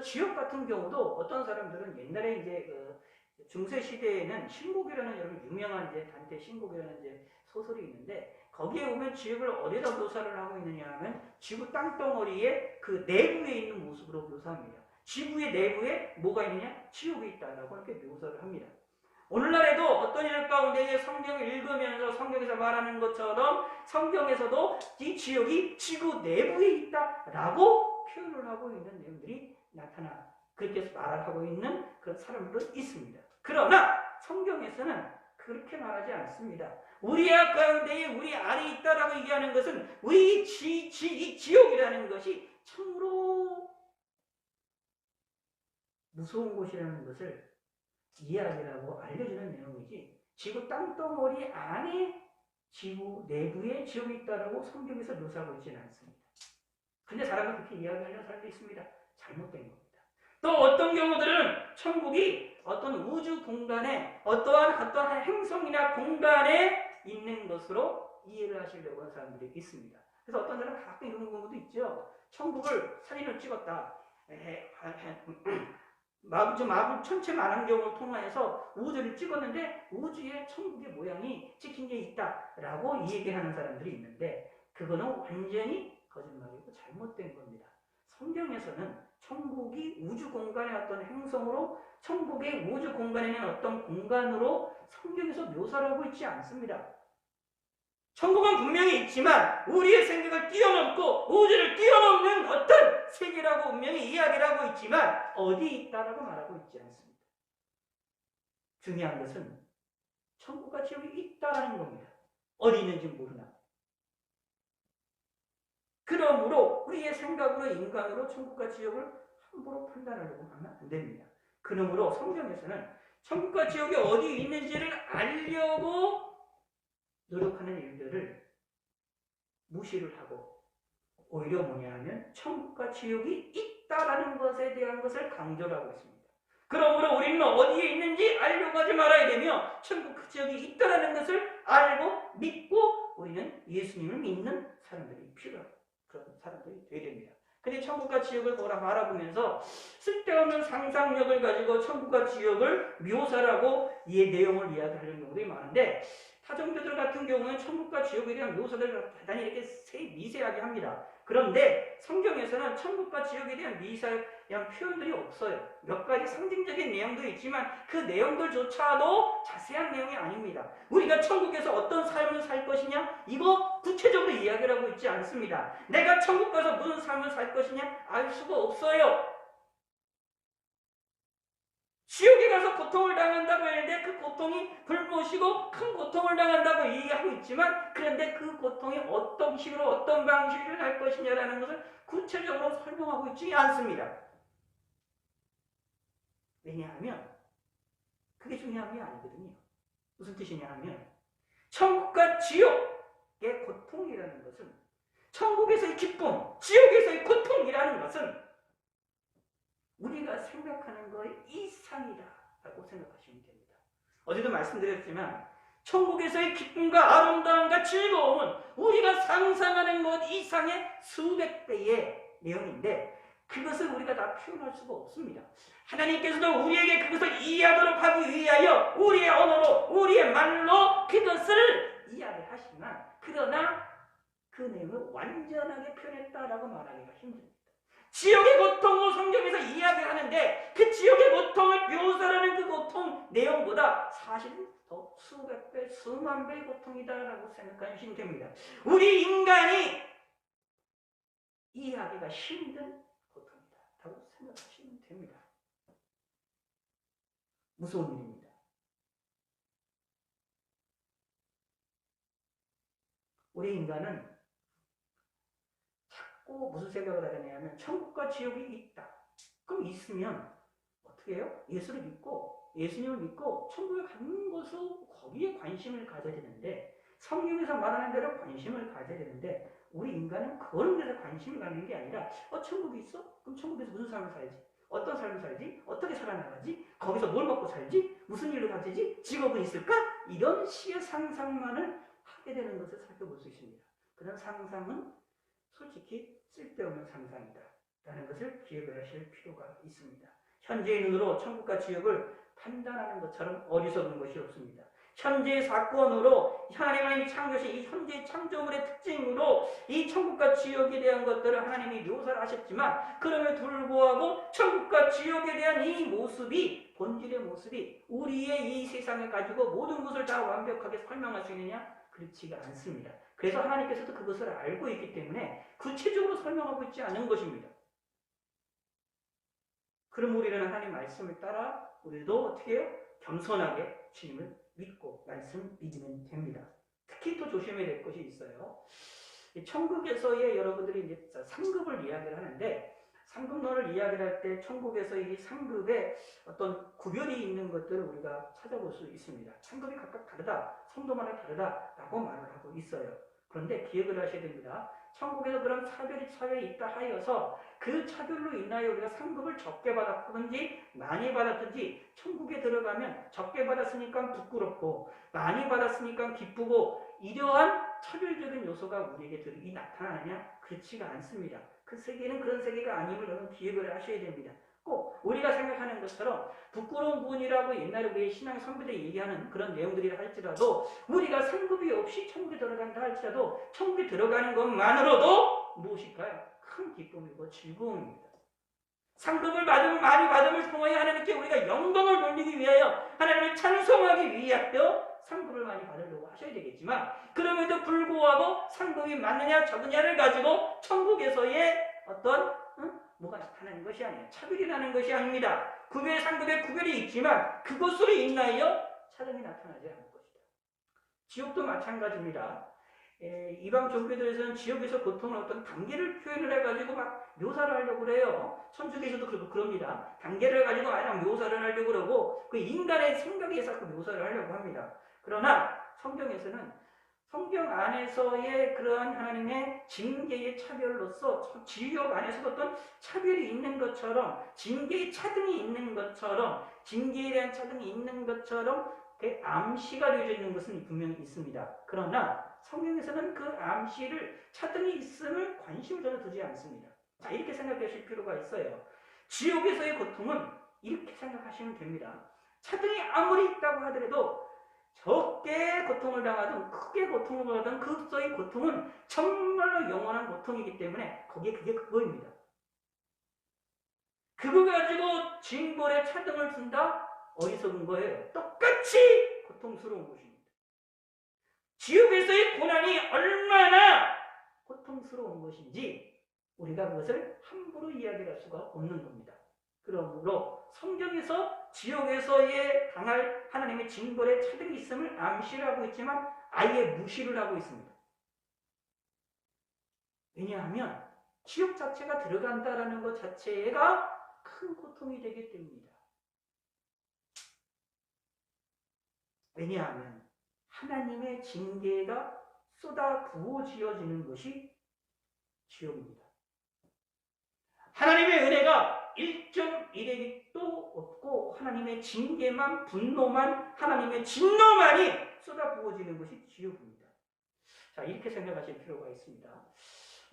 지옥 같은 경우도 어떤 사람들은 옛날에 이제 중세 시대에는 신곡이라는 여러분 유명한 이제 단테 신곡이라는 이제 소설이 있는데 거기에 보면 지옥을 어디다 묘사를 하고 있느냐 하면 지구 땅덩어리의 그 내부에 있는 모습으로 묘사합니다. 지구의 내부에 뭐가 있느냐? 지옥이 있다라고 이렇게 묘사를 합니다. 오늘날에도 어떤 일 가운데 성경을 읽으면서 성경에서 말하는 것처럼 성경에서도 이 지옥이 지구 내부에 있다라고 표현을 하고 있는 내용들이 그렇게 말하고 있는 그런 사람들도 있습니다. 그러나 성경에서는 그렇게 말하지 않습니다. 우리 가운데에 우리 안에 있다라고 얘기하는 것은 우리 이 지옥이라는 것이 참으로 무서운 곳이라는 것을 이야기라고 알려주는 내용이지 지구 땅덩어리 안에 지구 내부에 지옥이 있다라고 성경에서 묘사하고 있지는 않습니다. 근데 사람은 그렇게 이야기하는 사람도 있습니다. 잘못된 겁니다. 또 어떤 경우들은 천국이 어떤 우주 공간에 어떠한 행성이나 공간에 있는 것으로 이해를 하시려고 하는 사람들이 있습니다. 그래서 어떤 사람은 가끔 이런 경우도 있죠. 천국을 사진을 찍었다. 마블 천체 만환경을 통해서 우주를 찍었는데 우주에 천국의 모양이 찍힌 게 있다라고 얘기하는 사람들이 있는데 그거는 완전히 거짓말이고 잘못된 겁니다. 성경에서는 천국이 우주 공간의 어떤 행성으로 천국의 우주 공간에는 어떤 공간으로 성경에서 묘사를 하고 있지 않습니다. 천국은 분명히 있지만 우리의 생각을 뛰어넘고 우주를 뛰어넘는 어떤 세계라고 분명히 이야기를 하고 있지만 어디 있다라고 말하고 있지 않습니다. 중요한 것은 천국과 지옥이 있다라는 겁니다. 어디 있는지 모르나. 그러므로 우리의 생각으로 인간으로 천국과 지옥을 함부로 판단하려고 하면 안 됩니다. 그러므로 성경에서는 천국과 지옥이 어디 있는지를 알려고 노력하는 일들을 무시를 하고 오히려 뭐냐 하면 천국과 지옥이 있다라는 것에 대한 것을 강조를 하고 있습니다. 그러므로 우리는 어디에 있는지 알려고 하지 말아야 되며 천국과 지옥이 있다라는 것을 알고 믿고 우리는 예수님을 믿는 사람들이 필요한 그런 사람들이 되어야 됩니다. 근데 천국과 지옥을 바라보면서 쓸데없는 상상력을 가지고 천국과 지옥을 묘사하고 이 내용을 이야기하려는 경우들이 많은데 타종교들 같은 경우는 천국과 지옥에 대한 묘사를 대단히 이렇게 미세하게 합니다. 그런데 성경에서는 천국과 지옥에 대한 미세한 표현들이 없어요. 몇 가지 상징적인 내용도 있지만 그 내용들조차도 자세한 내용이 아닙니다. 우리가 천국에서 어떤 삶을 살 것이냐 이거 구체적으로 이야기를 하고 있지 않습니다. 내가 천국 가서 무슨 삶을 살 것이냐 알 수가 없어요. 지옥에 가서 고통을 당한다고 했는데 그 고통이 불못이고 큰 고통을 당한다고 얘기하고 있지만 그런데 그 고통이 어떤 식으로 어떤 방식으로 할 것이냐라는 것을 구체적으로 설명하고 있지 않습니다. 왜냐하면 그게 중요한 게 아니거든요. 무슨 뜻이냐 하면 천국과 지옥의 고통이라는 것은 천국에서의 기쁨, 지옥에서의 고통이라는 것은 우리가 생각하는 거의 이상이다라고 생각하시면 됩니다. 어제도 말씀드렸지만 천국에서의 기쁨과 아름다움과 즐거움은 우리가 상상하는 것 이상의 수백 배의 내용인데 그것을 우리가 다 표현할 수가 없습니다. 하나님께서도 우리에게 그것을 이해하도록 하기 위하여 우리의 언어로 우리의 말로 그것을 이야기하시지만 그러나 그 내용을 완전하게 표현했다라고 말하기가 힘듭니다. 지옥의 고통을 성경에서 이야기하는데 그 지옥의 고통을 묘사하는 그 고통 내용보다 사실은 더 수백 배, 수만 배의 고통이다라고 생각하시면 됩니다. 우리 인간이 이해하기가 힘든 고통이다라고 생각하시면 됩니다. 무서운 일입니다. 우리 인간은 자꾸 무슨 생각을 하냐면 천국과 지옥이 있다. 그럼 있으면 어떻게 해요? 예수를 믿고 예수님을 믿고 천국에 가는 것으로 거기에 관심을 가져야 되는데 성경에서 말하는 대로 관심을 가져야 되는데 우리 인간은 그런 데서 관심을 갖는 게 아니라 천국이 있어? 그럼 천국에서 무슨 삶을 살지? 어떤 삶을 살지? 어떻게 살아나가지? 거기서 뭘 먹고 살지? 무슨 일로 가지지? 직업은 있을까? 이런 식의 상상만을 하게 되는 것을 살펴볼 수 있습니다. 그런 상상은 솔직히 쓸데없는 상상이다 라는 것을 기억을 하실 필요가 있습니다. 현재의 눈으로 천국과 지옥을 판단하는 것처럼 어리석은 것이 없습니다. 현재의 사건으로 하나님이 창조하신 이 현재 창조물의 특징으로 이 천국과 지옥에 대한 것들을 하나님이 묘사를 하셨지만 그럼에도 불구하고 천국과 지옥에 대한 이 모습이 본질의 모습이 우리의 이 세상을 가지고 모든 것을 다 완벽하게 설명할 수 있느냐? 그렇지가 않습니다. 그래서 하나님께서도 그것을 알고 있기 때문에 구체적으로 설명하고 있지 않은 것입니다. 그럼 우리는 하나님 말씀을 따라 우리도 어떻게 해요? 겸손하게 주님을 믿고 말씀 믿으면 됩니다. 특히 또 조심해야 될 것이 있어요. 천국에서의 여러분들이 이제 상급을 이야기를 하는데 상급론을 이야기를 할 때 천국에서 이 상급에 어떤 구별이 있는 것들을 우리가 찾아볼 수 있습니다. 상급이 각각 다르다, 성도마다 다르다라고 말을 하고 있어요. 그런데 기억을 하셔야 됩니다. 천국에서 그런 차별이 있다 하여서 그 차별로 인하여 우리가 상급을 적게 받았든지 많이 받았든지 천국에 들어가면 적게 받았으니까 부끄럽고 많이 받았으니까 기쁘고 이러한 차별적인 요소가 우리에게 나타나느냐? 그렇지가 않습니다. 그 세계는 그런 세계가 아님을 여러분 기억을 하셔야 됩니다. 꼭 우리가 생각하는 것처럼 부끄러운 부분이라고 옛날에 우리의 신앙 선배들이 얘기하는 그런 내용들이라 할지라도 우리가 상급이 없이 천국에 들어간다 할지라도 천국에 들어가는 것만으로도 무엇일까요? 큰 기쁨이고 즐거움입니다. 상급을 많이 받음을 통하여 하나님께 우리가 영광을 돌리기 위하여 하나님을 찬송하기 위하여 상급을 많이 받으려고 하셔야 되겠지만 그럼에도 불구하고 상급이 많느냐 적느냐를 가지고 천국에서의 어떤 뭐가 나타나는 것이 아니에요. 차별이 나는 것이 아닙니다. 상급의 구별이 있지만 그것으로 인하여 차별이 나타나지 않을 것이다. 지옥도 마찬가지입니다. 이방 종교들에서는 지옥에서 고통을 어떤 단계를 표현을 해가지고 막 묘사를 하려고 그래요. 천주교에서도 그럽니다. 단계를 가지고 마냥 묘사를 하려고 그러고 그 인간의 생각에 자꾸 묘사를 하려고 합니다. 그러나 성경에서는 성경 안에서의 그러한 하나님의 징계의 차별로서 지옥 안에서도 어떤 차별이 있는 것처럼 징계의 차등이 있는 것처럼 징계에 대한 차등이 있는 것처럼 그 암시가 되어져 있는 것은 분명히 있습니다. 그러나 성경에서는 그 암시를 차등이 있음을 관심을 전혀 두지 않습니다. 자, 이렇게 생각하실 필요가 있어요. 지옥에서의 고통은 이렇게 생각하시면 됩니다. 차등이 아무리 있다고 하더라도 적게 고통을 당하든 크게 고통을 받든 그것의 고통은 정말로 영원한 고통이기 때문에 그게 그거입니다. 그거 가지고 징벌에 차등을 둔다? 어리석은 거예요. 똑같이 고통스러운 것입니다. 지옥에서의 고난이 얼마나 고통스러운 것인지 우리가 그것을 함부로 이야기할 수가 없는 겁니다. 그러므로 성경에서 지옥에서의 당할 하나님의 징벌의 차등이 있음을 암시를 하고 있지만 아예 무시를 하고 있습니다. 왜냐하면 지옥 자체가 들어간다라는 것 자체가 큰 고통이 되기 때문입니다. 왜냐하면 하나님의 징계가 쏟아 부어지어지는 것이 지옥입니다. 하나님의 은혜가 1.1핵도 없고 하나님의 징계만 분노만 하나님의 진노만이 쏟아 부어지는 것이 지옥입니다. 자, 이렇게 생각하실 필요가 있습니다.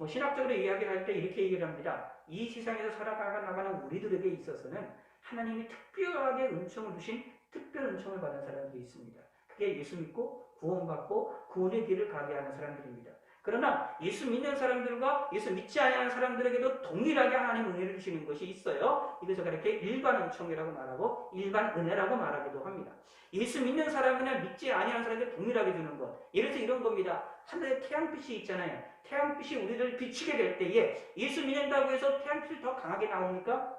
신학적으로 이야기를 할 때 이렇게 얘기를 합니다. 이 세상에서 살아가는 우리들에게 있어서는 하나님이 특별하게 은총을 주신 특별 은총을 받은 사람들이 있습니다. 그게 예수 믿고 구원받고 구원의 길을 가게 하는 사람들입니다. 그러나 예수 믿는 사람들과 예수 믿지 않는 사람들에게도 동일하게 하나님 은혜를 주시는 것이 있어요. 이것을 그렇게 일반 은총이라고 말하고 일반 은혜라고 말하기도 합니다. 예수 믿는 사람이나 믿지 아니하는 사람에게 동일하게 주는 것. 예를 들어 이런 겁니다. 하늘에 태양빛이 있잖아요. 태양빛이 우리를 비추게 될 때에 예수 믿는다고 해서 태양빛이 더 강하게 나옵니까?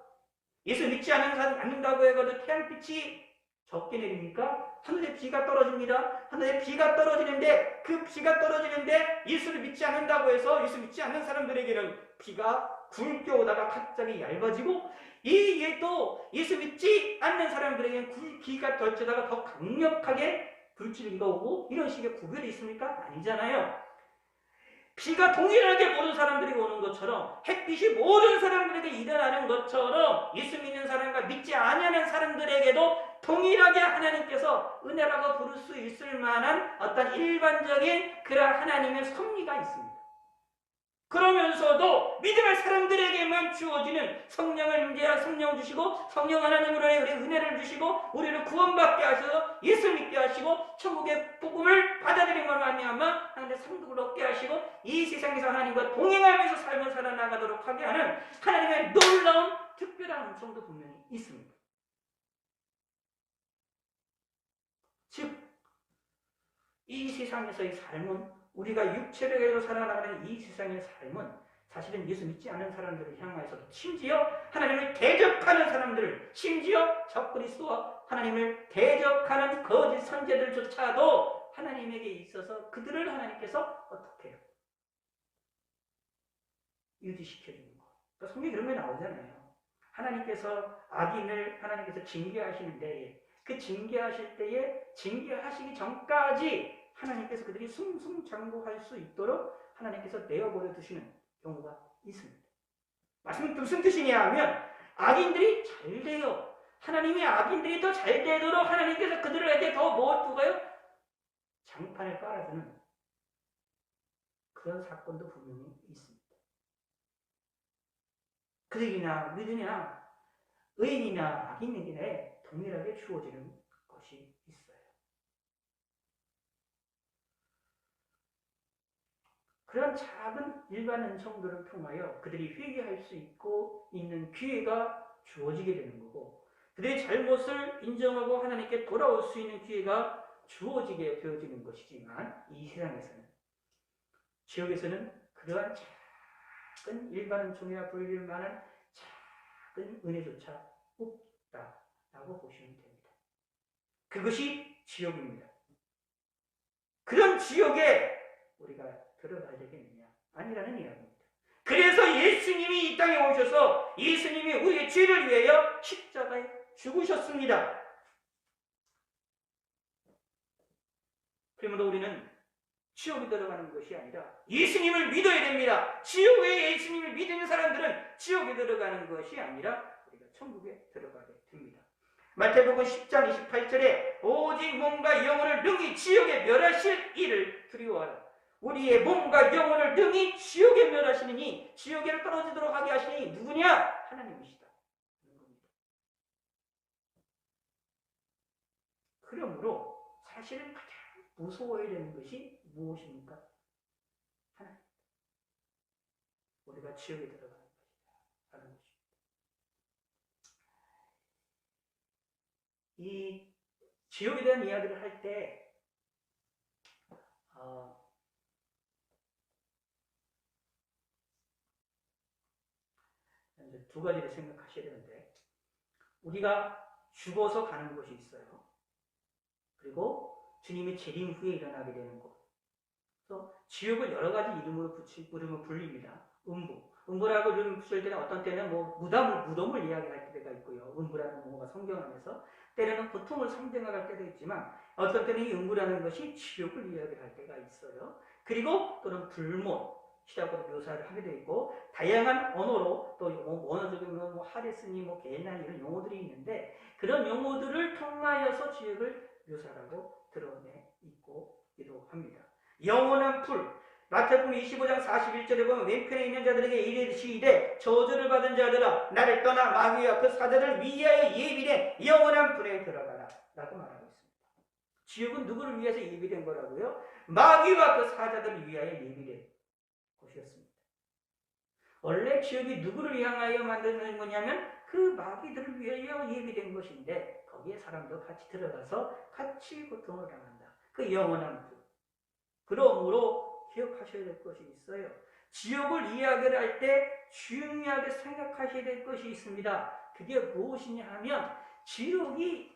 예수 믿지 않는다고 해가지고 태양빛이 적게 내립니까? 하늘에 비가 떨어집니다. 하늘에 비가 떨어지는데 그 비가 떨어지는데 예수를 믿지 않는다고 해서 예수 믿지 않는 사람들에게는 비가 굵게 오다가 갑자기 얇아지고 이에 또 예수 믿지 않는 사람들에게는 비가 덜쳐다가 더 강력하게 불길이가 오고 이런 식의 구별이 있습니까? 아니잖아요. 비가 동일하게 모든 사람들이 오는 것처럼 햇빛이 모든 사람들에게 일어나는 것처럼 예수 믿는 사람과 믿지 아니하는 사람들에게도 동일하게 하나님께서 은혜라고 부를 수 있을 만한 어떤 일반적인 그런 하나님의 섭리가 있습니다. 그러면서도 믿음의 사람들에게만 주어지는 성령을 성령 주시고 성령 하나님으로 우리 은혜를 주시고 우리를 구원받게 하셔서 예수 믿게 하시고 천국의 복음을 받아들임으로 말미암아 하나님의 상급을 얻게 하시고 이 세상에서 하나님과 동행하면서 삶을 살아나가도록 하게 하는 하나님의 놀라운 특별한 은총도 분명히 있습니다. 즉 이 세상에서의 삶은 우리가 육체를 살아나가는 이 세상의 삶은 사실은 예수 믿지 않는 사람들을 향하여서도 심지어 하나님을 대적하는 사람들, 심지어 적그리스도와 하나님을 대적하는 거짓 선제들조차도 하나님에게 있어서 그들을 하나님께서 어떻게 해요? 유지시켜주는 거. 그러니까 성경에 그런 게 나오잖아요. 하나님께서 악인을 하나님께서 징계하시는데 그 징계하실 때에 징계하시기 전까지 하나님께서 그들이 승승장구할 수 있도록 하나님께서 내어버려 두시는 경우가 있습니다. 말씀은 무슨 뜻이냐 하면 악인들이 잘 돼요. 하나님이 악인들이 더 잘 되도록 하나님께서 그들에게 더 뭐 두가요? 장판을 깔아주는 그런 사건도 분명히 있습니다. 그들이나 믿으냐 의인이나 악인에게 동일하게 주어지는 것이 있어요. 그런 작은 일반 은총들을 통하여 그들이 회개할 수 있는 기회가 주어지게 되는 거고 그들의 잘못을 인정하고 하나님께 돌아올 수 있는 기회가 주어지게 되어지는 것이지만 이 세상에서는 지옥에서는 그러한 작은 일반 은총이라 불릴 만한 작은 은혜조차 없다라고 보시면 됩니다. 그것이 지옥입니다. 그런 지옥에 우리가 들어가야 되겠느냐? 아니라는 이야기입니다. 그래서 예수님이 이 땅에 오셔서 예수님이 우리의 죄를 위하여 십자가에 죽으셨습니다. 그러므로 우리는 지옥에 들어가는 것이 아니라 예수님을 믿어야 됩니다. 지옥에 예수님을 믿는 사람들은 지옥에 들어가는 것이 아니라 우리가 천국에 들어가게 됩니다. 마태복음 10장 28절에 오직 몸과 영혼을 능히 지옥에 멸하실 이를 두려워하라. 우리의 몸과 영혼을 능히 지옥에 멸하시느니 지옥에 떨어지도록 하게 하시니 누구냐? 하나님이시다. 그러므로 사실은 가장 무서워야 되는 것이 무엇입니까? 하나님. 우리가 지옥에 들어가는 것이다. 하는 것입니다. 이 지옥에 대한 이야기를 할 때 두 가지를 생각하셔야 되는데, 우리가 죽어서 가는 곳이 있어요. 그리고 주님의 재림 후에 일어나게 되는 곳. 그래서 지옥을 여러 가지 이름으로 불립니다. 음부라고 이름 붙일 때는 어떤 때는 무덤을 이야기할 때가 있고요. 음부라는 용어가 성경 안에서 때로는 고통을 상징할 때도 있지만 어떤 때는 이 음부라는 것이 지옥을 이야기할 때가 있어요. 그리고 또는 불못이라고 묘사를 하게 되어 있고, 다양한 언어로 또 원어적으로 하데스니 게나 이런 용어들이 있는데, 그런 용어들을 통하여서 지옥을 묘사라고 드러내 있기도 합니다. 영원한 불, 마태복음 25장 41절에 보면 왼편에 있는 자들에게 이르시되 저주를 받은 자들아 나를 떠나 마귀와 그 사자를 위하여 예비된 영원한 불에 들어가라 라고 말하고 있습니다. 지옥은 누구를 위해서 예비된 거라고요? 마귀와 그 사자들을 위하여 예비된 곳이었습니다. 원래 지옥이 누구를 향하여 만드는 거냐면 그 마귀들을 위하여 예비된 것인데, 거기에 사람도 같이 들어가서 같이 고통을 당한다. 그 영원한 불. 그러므로 기억하셔야 될 것이 있어요. 지옥을 이야기를 할 때 중요하게 생각하셔야 될 것이 있습니다. 그게 무엇이냐 하면, 지옥이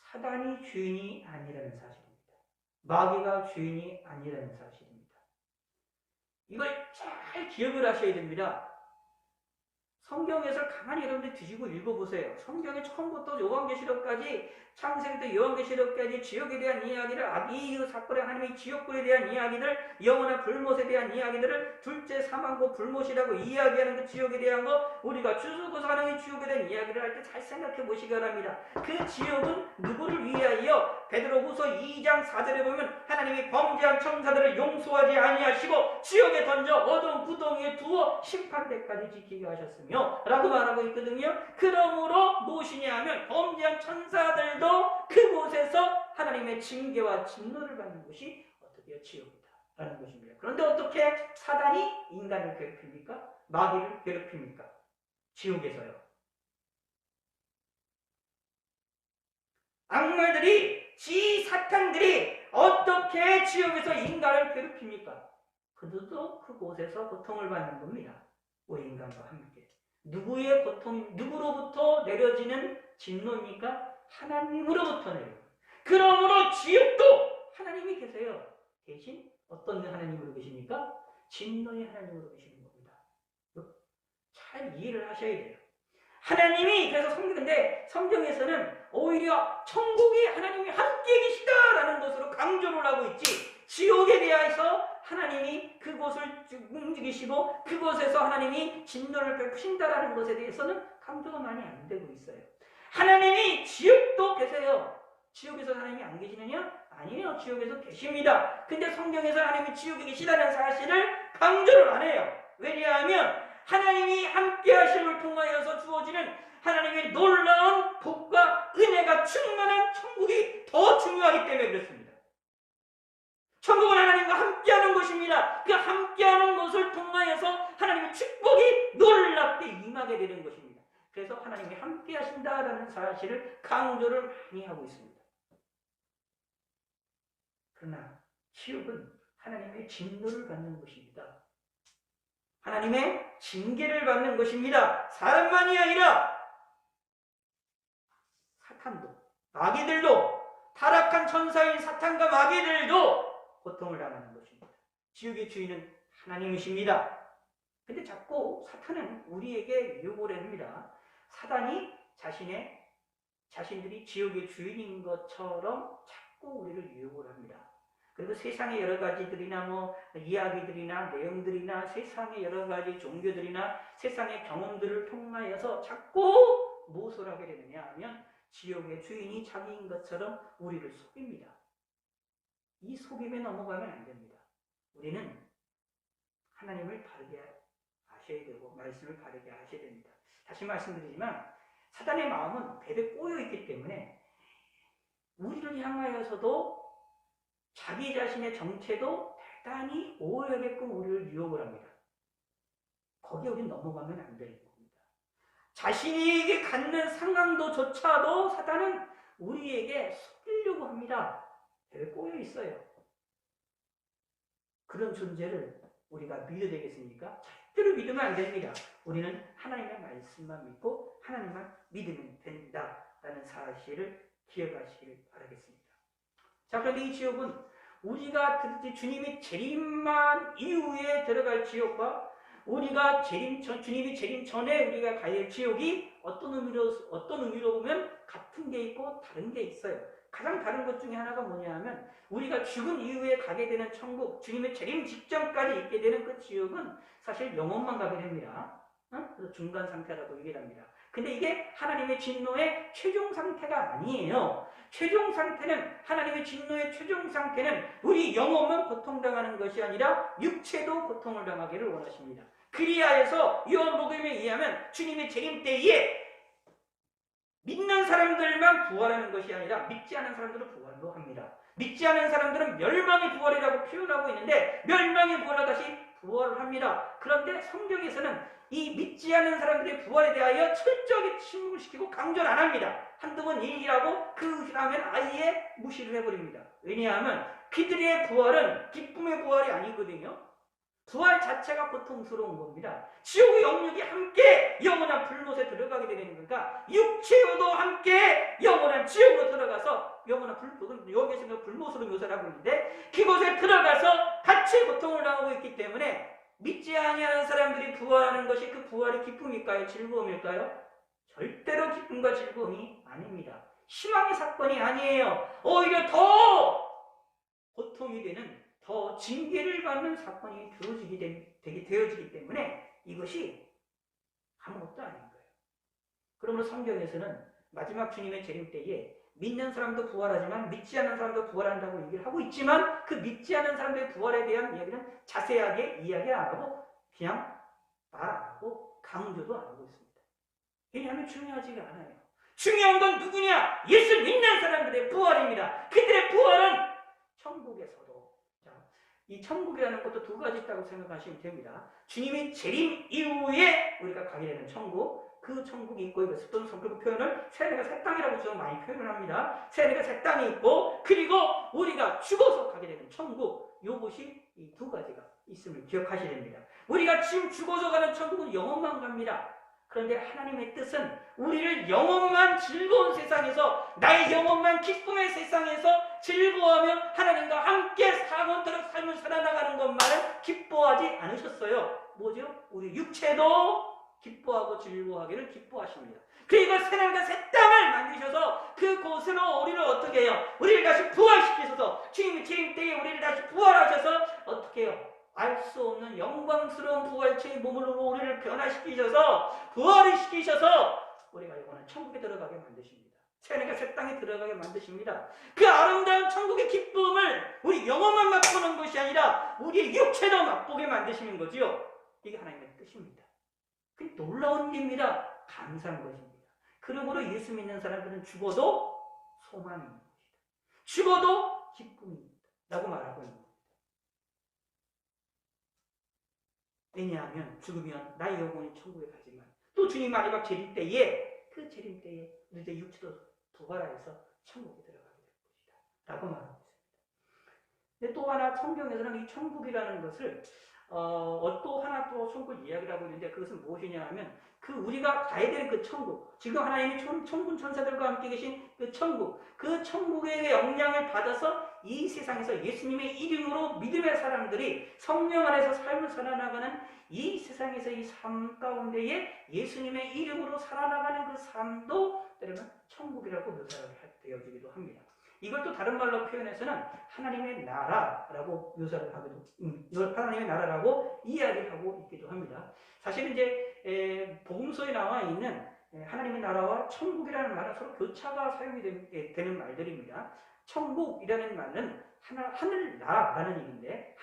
사단이 주인이 아니라는 사실입니다. 마귀가 주인이 아니라는 사실입니다. 이걸 잘 기억을 하셔야 됩니다. 성경에서 가만히 여러분들 뒤지고 읽어보세요. 성경의 처음부터 요한계시록까지, 창세기부터 요한계시록까지 지옥에 대한 이야기를, 이 사건의 하나님의 지옥불에 대한 이야기들, 영원한 불못에 대한 이야기들을 둘째 사망고 불못이라고 이야기하는 그 지옥에 대한 거, 우리가 주수고서 하나님의 지옥에 대한 이야기를 할 때 잘 생각해 보시기 바랍니다. 그 지옥은 누구를 위하여? 베드로후서 2장 4절에 보면 하나님이 범죄한 천사들을 용서하지 아니하시고 지옥에 던져 어두운 구덩이에 두어 심판대까지 지키게 하셨으며 라고 말하고 있거든요. 그러므로 무엇이냐 하면 범죄한 천사들도 그곳에서 하나님의 징계와 진노를 받는 곳이 어떻게 지옥이다 라는 것입니다. 그런데 어떻게 사단이 인간을 괴롭힙니까? 마귀를 괴롭힙니까? 지옥에서요. 악마들이, 사탄들이 어떻게 지옥에서 인간을 괴롭힙니까? 그들도 그곳에서 고통을 받는 겁니다. 우리 인간과 함께. 누구의 고통, 누구로부터 내려지는 진노입니까? 하나님으로부터 내려요. 그러므로 지옥도 하나님이 계세요. 대신 어떤 하나님으로 계십니까? 진노의 하나님으로 계시는 겁니다. 잘 이해를 하셔야 돼요. 하나님이, 그래서 성경에서는 오히려 천국이 하나님이 함께 계시다라는 것으로 강조를 하고 있지, 지옥에 대해서 하나님이 그곳을 움직이시고 그곳에서 하나님이 진노를 베푸신다라는 것에 대해서는 강조가 많이 안 되고 있어요. 하나님이 지옥도 계세요. 지옥에서 하나님이 안 계시느냐? 아니에요. 지옥에서 계십니다. 근데 성경에서 하나님이 지옥에 계시다는 사실을 강조를 안 해요. 왜냐하면 하나님이 함께 하심을 통하여서 주어지는 하나님의 놀라운 복과 은혜가 충만한 천국이 더 중요하기 때문에 그렇습니다. 천국은 하나님과 함께하는 것입니다. 그 함께하는 것을 통하여서 하나님의 축복이 놀랍게 임하게 되는 것입니다. 그래서 하나님이 함께하신다라는 사실을 강조를 많이 하고 있습니다. 그러나 지옥은 하나님의 진노를 받는 것입니다. 하나님의 징계를 받는 것입니다. 사람만이 아니라 사탄도, 마귀들도, 타락한 천사인 사탄과 마귀들도 고통을 당하는 것입니다. 지옥의 주인은 하나님이십니다. 근데 자꾸 사탄은 우리에게 유혹을 합니다. 사단이 자신들이 지옥의 주인인 것처럼 자꾸 우리를 유혹을 합니다. 그리고 세상의 여러 가지들이나 이야기들이나 내용들이나 세상의 여러 가지 종교들이나 세상의 경험들을 통하여서 자꾸 무엇을 하게 되느냐 하면 지옥의 주인이 자기인 것처럼 우리를 속입니다. 이 속임에 넘어가면 안 됩니다. 우리는 하나님을 바르게 아셔야 되고 말씀을 바르게 아셔야 됩니다. 다시 말씀드리지만 사단의 마음은 배에 꼬여 있기 때문에 우리를 향하여서도 자기 자신의 정체도 대단히 오해하게끔 우리를 유혹을 합니다. 거기에 우리는 넘어가면 안 되는 겁니다. 자신에게 갖는 상황도조차도 사단은 우리에게 속이려고 합니다. 배에 꼬여 있어요. 그런 존재를 우리가 믿어야 되겠습니까? 절대로 믿으면 안 됩니다. 우리는 하나님의 말씀만 믿고 하나님만 믿으면 된다라는 사실을 기억하시길 바라겠습니다. 자, 그런데 이 지옥은 우리가 주님이 재림만 이후에 들어갈 지옥과 우리가 주님이 재림 전에 우리가 가야 할 지옥이 어떤 의미로 보면 같은 게 있고 다른 게 있어요. 가장 다른 것 중에 하나가 뭐냐 하면 우리가 죽은 이후에 가게 되는 천국, 주님의 재림 직전까지 있게 되는 그 지옥은 사실 영혼만 가게 됩니다. 그래서 중간 상태라고 얘기를 합니다. 근데 이게 하나님의 진노의 최종 상태가 아니에요. 최종 상태는, 하나님의 진노의 최종 상태는 우리 영혼만 고통당하는 것이 아니라 육체도 고통을 당하기를 원하십니다. 그리하여서 요한복음에 의하면 주님의 재림 때에 믿는 사람들만 부활하는 것이 아니라 믿지 않은 사람들은 부활도 합니다. 믿지 않은 사람들은 멸망의 부활이라고 표현하고 있는데 멸망의 부활을 다시 부활을 합니다. 그런데 성경에서는 이 믿지 않은 사람들의 부활에 대하여 철저하게 침묵을 시키고 강조를 안 합니다. 한두 번 얘기하고 그 다음엔 아예 무시를 해버립니다. 왜냐하면 그들의 부활은 기쁨의 부활이 아니거든요. 부활 자체가 고통스러운 겁니다. 지옥의 영역이 함께 영원한 불못에 들어가게 되는 거니까 육체도 함께 영원한 지옥으로 들어가서 영원한 불못은 여기서 불못으로 묘사를 하고 있는데 그곳에 들어가서 같이 고통을 당하고 있기 때문에 믿지 아니하는 사람들이 부활하는 것이 그 부활이 기쁨일까요? 즐거움일까요? 절대로 기쁨과 즐거움이 아닙니다. 희망의 사건이 아니에요. 오히려 더 고통이 되는, 더 징계를 받는 사건이 되어지기 때문에 이것이 아무것도 아닌 거예요. 그러므로 성경에서는 마지막 주님의 재림 때에 믿는 사람도 부활하지만 믿지 않는 사람도 부활한다고 얘기를 하고 있지만 그 믿지 않는 사람들의 부활에 대한 이야기는 자세하게 이야기 안 하고 그냥 말 안 하고 강조도 안 하고 있습니다. 왜냐하면 중요하지가 않아요. 중요한 건 누구냐? 예수 믿는 사람들의 부활입니다. 그들의 부활은 천국에서도, 이 천국이라는 것도 두 가지 있다고 생각하시면 됩니다. 주님의 재림 이후에 우리가 가게 되는 천국, 그 천국이 있고, 또는 성경 표현을 새하늘과 새 땅이라고 좀 많이 표현을 합니다. 새하늘과 새 땅이 있고, 그리고 우리가 죽어서 가게 되는 천국, 이것이 이 두 가지가 있음을 기억하셔야 됩니다. 우리가 지금 죽어서 가는 천국은 영원만 갑니다. 그런데 하나님의 뜻은 우리를 영원만 즐거운 세상에서, 나의 영원만 기쁨의 세상에서 즐거워하며 하나님과 함께 상원토록 삶을 살아나가는 것만을 기뻐하지 않으셨어요. 뭐죠? 우리 육체도 기뻐하고 즐거워하기를 기뻐하십니다. 그리고 새하늘과 새 땅을 만드셔서 그곳으로 우리를 어떻게 해요? 우리를 다시 부활시키셔서 주님의 재림 때에 우리를 다시 부활하셔서 어떻게 해요? 알 수 없는 영광스러운 부활체의 몸으로 우리를 변화시키셔서 부활을 시키셔서 우리가 영원한 천국에 들어가게 만드십니다. 새하늘과 새 땅에 들어가게 만드십니다. 그 아름다운 천국의 기쁨을 우리 영혼만 맛보는 것이 아니라 우리의 육체도 맛보게 만드시는 거지요. 이게 하나님의 뜻입니다. 그게 놀라운 일입니다. 감사한 것입니다. 그러므로 예수 믿는 사람들은 죽어도 소망이 있는 것이다. 죽어도 기쁨입니다. 라고 말하고 있는 겁니다. 왜냐하면 죽으면 나의 영혼이 천국에 가지만 또 주님 마지막 재림 때에 그 재림 때에 우리의 육체도 부활하여서 천국에 들어가게 될 것이다. 라고 말하고 있습니다. 근데 또 하나 성경에서는 이 천국이라는 것을 또 하나 또 천국 이야기를 하고 있는데 그것은 무엇이냐 하면 그 우리가 가야 되는 그 천국, 지금 하나님이 천군 천사들과 함께 계신 그 천국의 영향을 받아서 이 세상에서 예수님의 이름으로 믿음의 사람들이 성령 안에서 삶을 살아나가는 이 세상에서 이 삶 가운데에 예수님의 이름으로 살아나가는 그 삶도 때로는 천국이라고 묘사를 되어지기도 합니다. 이걸 또 다른 말로 표현해서는 하나님의 나라라고 묘사를 하기도, 하나님의 나라라고 이야기하고 있기도 합니다. 사실 이제 복음서에 나와 있는 하나님의 나라와 천국이라는 말은 서로 교차가 사용이 되는 말들입니다. 천국이라는 말은 하늘나라라는 얘기인데,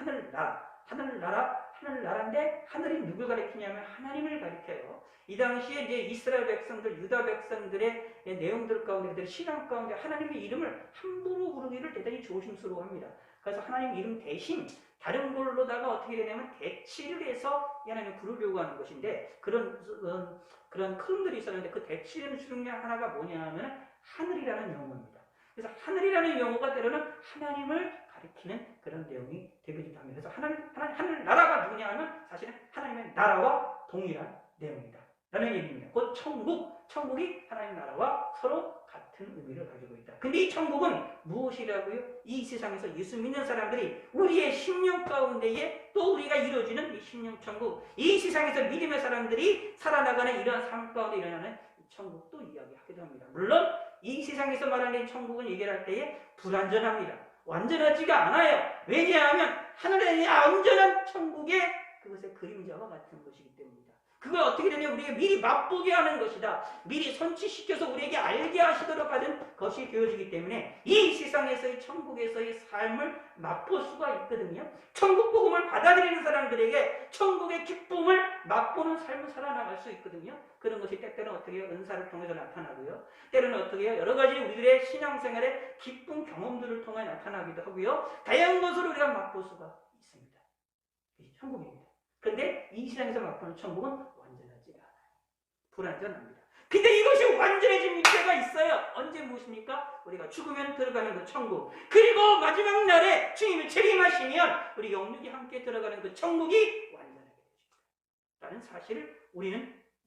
하늘나라인데 하늘이 누굴 가리키냐면 하나님을 가리켜요. 이 당시에 이제 이스라엘 백성들, 유다 백성들의 내용들 가운데, 신앙 가운데 하나님의 이름을 함부로 부르기를 대단히 조심스러워합니다. 그래서 하나님 이름 대신 다른 걸로다가 어떻게 되냐면 대치를 해서 하나님을 부르려고 하는 것인데, 그런 흐름들이 있었는데 그 대치는 중에 하나가 뭐냐면 하늘이라는 용어입니다. 그래서 하늘이라는 용어가 때로는 하나님을 가리키는 그런 내용이 되기도 합니다. 그래서 하늘나라가 누구냐 하면 사실은 하나님의 나라와 동일한 내용이다 라는 얘기입니다. 곧 천국이 하나님의 나라와 서로 같은 의미를 가지고 있다. 근데 이 천국은 무엇이라고요? 이 세상에서 예수 믿는 사람들이 우리의 심령 가운데에 또 우리가 이루어지는 이 심령 천국, 이 세상에서 믿음의 사람들이 살아나가는 이러한 삶 가운데 일어나는 이 천국도 이야기하기도 합니다. 물론 이 세상에서 말하는 천국은 얘기할 때에 불완전합니다. 완전하지가 않아요. 왜냐하면 하늘의 온전한 천국의 그것의 그림자와 같은 것이기 때문이다. 그걸 어떻게 되냐면 우리에게 미리 맛보게 하는 것이다. 미리 선취시켜서 우리에게 알게 하시도록 하는 것이 되어지기 때문에 이 세상에서의 천국에서의 삶을 맛볼 수가 있거든요. 천국 복음을 받아들이는 사람들에게 천국의 기쁨을 맛보는 삶을 살아나갈 수 있거든요. 그런 것이 때때는 어떻게 해요? 은사를 통해서 나타나고요. 때로는 어떻게 해요? 여러 가지 우리들의 신앙생활의 기쁜 경험들을 통해 나타나기도 하고요. 다양한 것을 우리가 맛볼 수가 있습니다. 이것이 천국입니다. 그런데 이 세상에서 맛보는 천국은 완전하지가 않아요. 불완전합니다. 근데 이것이 완전해질 때가 있어요. 언제 무엇입니까? 우리가 죽으면 들어가는 그 천국, 그리고 마지막 날에 주님이 재림하시면 우리 영육이 함께 들어가는 그 천국이 완전하게 되십니다 라는 사실을 우리는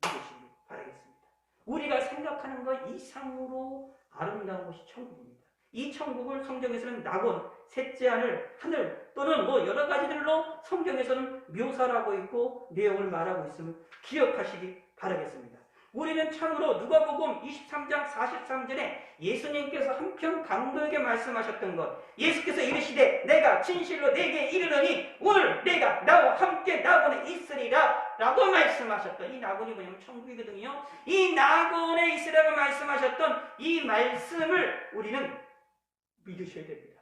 믿으시기 바라겠습니다. 우리가 생각하는 것 이상으로 아름다운 것이 천국입니다. 이 천국을 성경에서는 낙원, 셋째 하늘 또는 뭐 여러 가지들로 성경에서는 묘사하고 있고 내용을 말하고 있음을 기억하시기 바라겠습니다. 우리는 참으로 누가복음 23장 43절에 예수님께서 한편 강도에게 말씀하셨던 것, 예수께서 이르시되 내가 진실로 내게 이르노니 오늘 내가 나와 함께 낙원에 있으리라 라고 말씀하셨던 이 낙원이 뭐냐면 천국이거든요. 이 낙원에 있으라고 말씀하셨던 이 말씀을 우리는 믿으셔야 됩니다.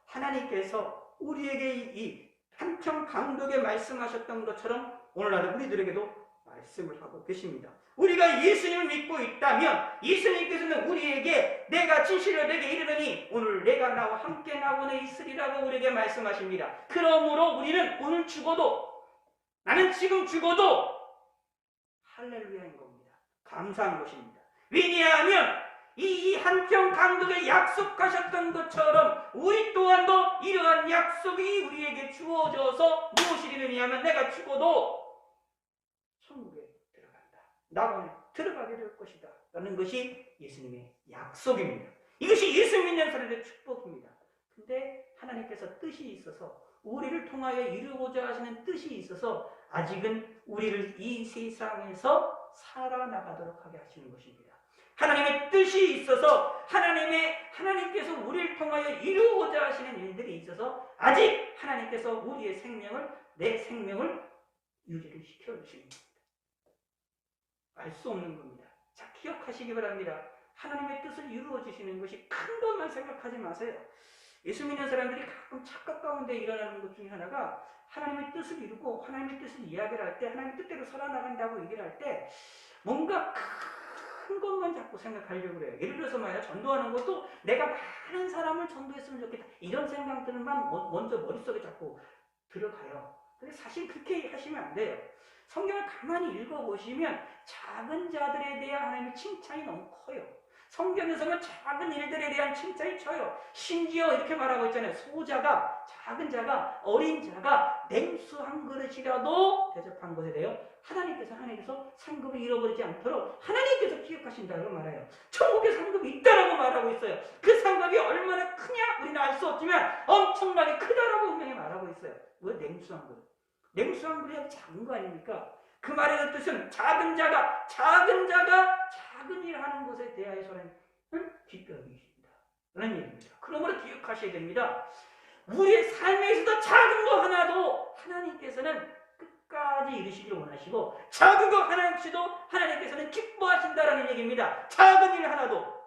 하나님께서 우리에게 이 한평 강도에게 말씀하셨던 것처럼 오늘날 우리들에게도 말씀을 하고 계십니다. 우리가 예수님을 믿고 있다면 예수님께서는 우리에게 내가 진실로 내게 이르노니 오늘 내가 나와 함께 낙원에 있으리라고 우리에게 말씀하십니다. 그러므로 우리는 오늘 죽어도, 나는 지금 죽어도 할렐루야인 겁니다. 감사한 것입니다. 왜냐하면 이 한평 강도에 약속하셨던 것처럼 우리 또한도 이러한 약속이 우리에게 주어져서 무엇이 되느냐면 내가 죽어도 천국에 들어간다, 낙원에 들어가게 될 것이다 라는 것이 예수님의 약속입니다. 이것이 예수 믿는 사람들의 축복입니다. 근데 하나님께서 뜻이 있어서, 우리를 통하여 이루고자 하시는 뜻이 있어서 아직은 우리를 이 세상에서 살아나가도록 하게 하시는 것입니다. 하나님의 뜻이 있어서 하나님께서 우리를 통하여 이루고자 하시는 일들이 있어서 아직 하나님께서 우리의 생명을, 내 생명을 유지를 시켜주시는 겁니다. 알 수 없는 겁니다. 자, 기억하시기 바랍니다. 하나님의 뜻을 이루어 주시는 것이 큰 것만 생각하지 마세요. 예수 믿는 사람들이 가끔 착각 가운데 일어나는 것 중에 하나가 하나님의 뜻을 이루고 하나님의 뜻을 이야기를 할 때, 하나님의 뜻대로 살아나간다고 얘기를 할 때 뭔가 큰 것만 자꾸 생각하려고 그래요. 예를 들어서 말이야, 전도하는 것도 내가 많은 사람을 전도했으면 좋겠다, 이런 생각들만 먼저 머릿속에 자꾸 들어가요. 근데 사실 그렇게 하시면 안 돼요. 성경을 가만히 읽어보시면 작은 자들에 대한 하나님의 칭찬이 너무 커요. 성경에서는 작은 일들에 대한 칭찬이 쳐요. 심지어 이렇게 말하고 있잖아요. 소자가, 작은 자가, 어린 자가 냉수 한 그릇이라도 대접한 것에 대해 하나님께서 상급을 잃어버리지 않도록 하나님께서 기억하신다고 말해요. 천국에 상급이 있다라고 말하고 있어요. 그 상급이 얼마나 크냐 우리는 알 수 없지만 엄청나게 크다라고 분명히 말하고 있어요. 뭐 냉수한 그릇. 냉수한 그릇이 작은 거 아닙니까? 그 말의 뜻은 작은 자가 작은 일 하는 것에 대하여서는 기뻐하십니다. 그런 얘기입니다. 그러므로 기억하셔야 됩니다. 우리의 삶에 있어서 작은 거 하나도 하나님께서는 끝까지 이루시기를 원하시고 작은 거 하나님께서는 기뻐하신다라는 얘기입니다. 작은 일 하나도.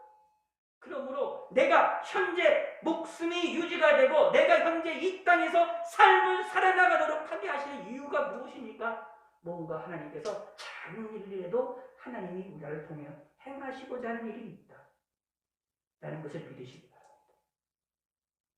그러므로 내가 현재 목숨이 유지가 되고 내가 현재 이 땅에서 삶을 살아나가도록 하게 하시는 이유가 무엇입니까? 뭔가 하나님께서 작은 일이라도 하나님이 우리를 통해 행하시고자 하는 일이 있다 라는 것을 믿으시기 바랍니다.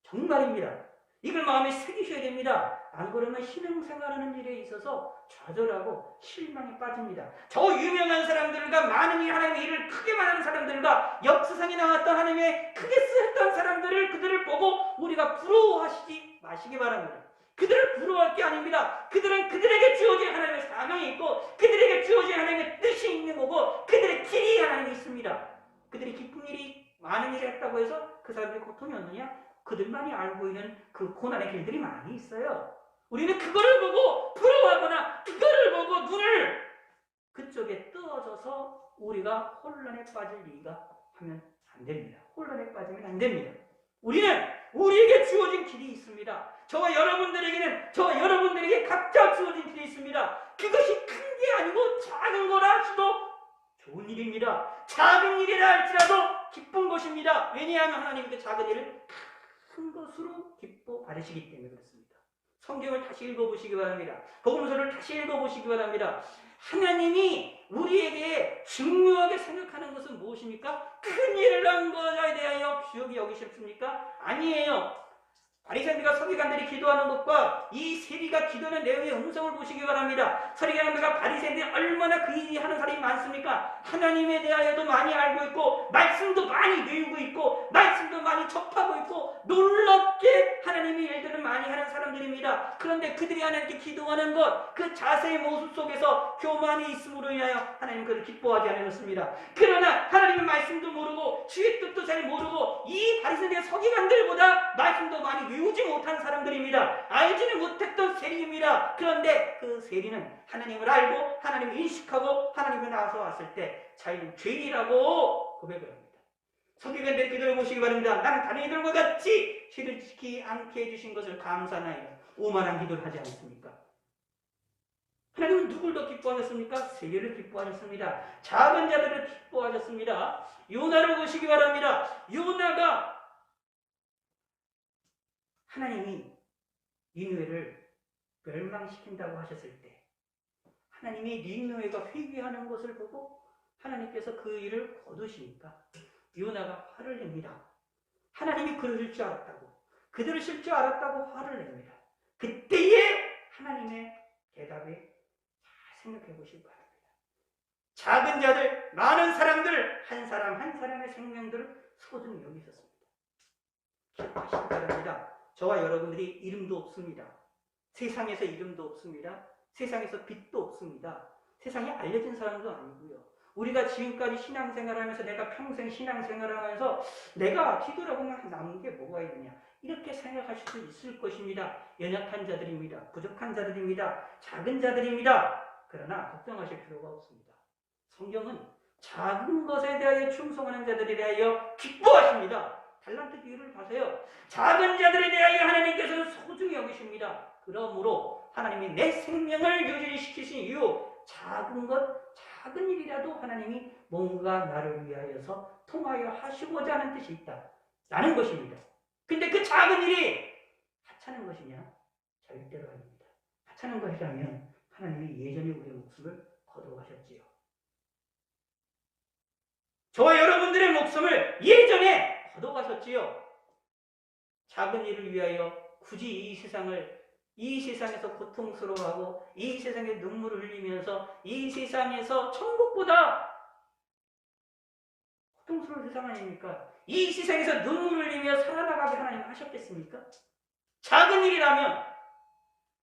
정말입니다. 이걸 마음에 새기셔야 됩니다. 안 그러면 신앙생활하는 일에 있어서 좌절하고 실망에 빠집니다. 저 유명한 사람들과 많은 하나님의 일을 크게 말하는 사람들과 역사상에 나왔던 하나님의 크게 쓰였던 사람들을 그들을 보고 우리가 부러워하시지 마시기 바랍니다. 그들을 부러워할 게 아닙니다. 그들은 그들에게 주어진 하나님의 사명이 있고 그들에게 주어진 하나님의 뜻이 있는 거고 그들의 길이 하나님이 있습니다. 그들이 기쁜 일이 많은 일을 했다고 해서 그 사람들이 고통이 없느냐? 그들만이 알고 있는 그 고난의 길들이 많이 있어요. 우리는 그거를 보고 부러워하거나 그거를 보고 눈을 그쪽에 뜨어져서 우리가 혼란에 빠질 리가 하면 안 됩니다. 혼란에 빠지면 안 됩니다. 우리는 우리에게 주어진 길이 있습니다. 저와 여러분들에게 각자 주어진 길이 있습니다. 그것이 큰 게 아니고 작은 거라 해도 좋은 일입니다. 작은 일이라 할지라도 기쁜 것입니다. 왜냐하면 하나님은 그 작은 일을 큰 것으로 기뻐 받으시기 때문에 그렇습니다. 성경을 다시 읽어보시기 바랍니다. 복음서를 다시 읽어보시기 바랍니다. 하나님이 우리에게 중요하게 생각하는 것은 무엇입니까? 큰 일을 한 것에 대하여 귀하게 여기십니까? 아니에요. 바리새인들과 서기관들이 기도하는 것과 이 세리가 기도하는 내용의 음성을 보시기 바랍니다. 서기관들과 바리새인들이 얼마나 그 일이 하는 사람이 많습니까? 하나님에 대하여도 많이 알고 있고 말씀도 많이 외우고 있고 말씀도 많이 접하고 있고 놀랍게 하나님의 일들을 많이 하는 사람들입니다. 그런데 그들이 하나님께 기도하는 것, 그 자세의 모습 속에서 교만이 있음으로 인하여 하나님 그를 기뻐하지 않으셨습니다. 그러나 하나님의 말씀도 모르고 주의 뜻도 잘 모르고 이 바리새인들의 서기관들보다 말씀도 많이 외우지 못한 사람들입니다. 알지는 못했던 세리입니다. 그런데 그 세리는 하나님을 알고 하나님을 인식하고 하나님을 나와서 왔을 때 자기는 죄인이라고 고백을 합니다. 서기관들의 기도를 보시기 바랍니다. 나는 다른 이들과 같이 죄를 지키지 않게 해주신 것을 감사하나이다. 오만한 기도를 하지 않습니까? 하나님은 누굴 더 기뻐하셨습니까? 세리를 기뻐하셨습니다. 작은 자들을 기뻐하셨습니다. 요나를 보시기 바랍니다. 요나가 하나님이 니느웨를 멸망시킨다고 하셨을 때 하나님이 니느웨가 회개하는 것을 보고 하나님께서 그 일을 거두시니까 요나가 화를 냅니다. 하나님이 그러실 줄 알았다고, 그들을 쉴 줄 알았다고 화를 냅니다. 그때에 하나님의 대답에 잘 생각해 보시기 바랍니다. 작은 자들, 많은 사람들, 한 사람 한 사람의 생명들을 소중히 여기셨습니다. 기억하시기 바랍니다. 저와 여러분들이 이름도 없습니다. 세상에서 이름도 없습니다. 세상에서 빛도 없습니다. 세상에 알려진 사람도 아니고요. 우리가 지금까지 신앙생활하면서 내가 평생 신앙생활하면서 내가 기도라고 남은 게 뭐가 있느냐 이렇게 생각하실 수 있을 것입니다. 연약한 자들입니다. 부족한 자들입니다. 작은 자들입니다. 그러나 걱정하실 필요가 없습니다. 성경은 작은 것에 대하여 충성하는 자들에 대하여 기뻐하십니다. 달란트 비유를 봐세요. 작은 자들에 대하여 하나님께서는 소중히 여기십니다. 그러므로 하나님이 내 생명을 유지를 시키신 이유 작은 것, 작은 일이라도 하나님이 뭔가 나를 위하여서 통하여 하시고자 하는 뜻이 있다 라는 것입니다. 근데 그 작은 일이 하찮은 것이냐? 절대로 아닙니다. 하찮은 것이라면 하나님이 예전에 우리의 목숨을 거둬가셨지요. 저와 여러분들의 목숨을 예전에 거둬가셨지요. 작은 일을 위하여 굳이 이 세상에서 고통스러워하고 이 세상에 눈물을 흘리면서 이 세상에서 천국보다 고통스러운 세상 아닙니까? 이 세상에서 눈물을 흘리며 살아나가게 하나님 하셨겠습니까? 작은 일이라면,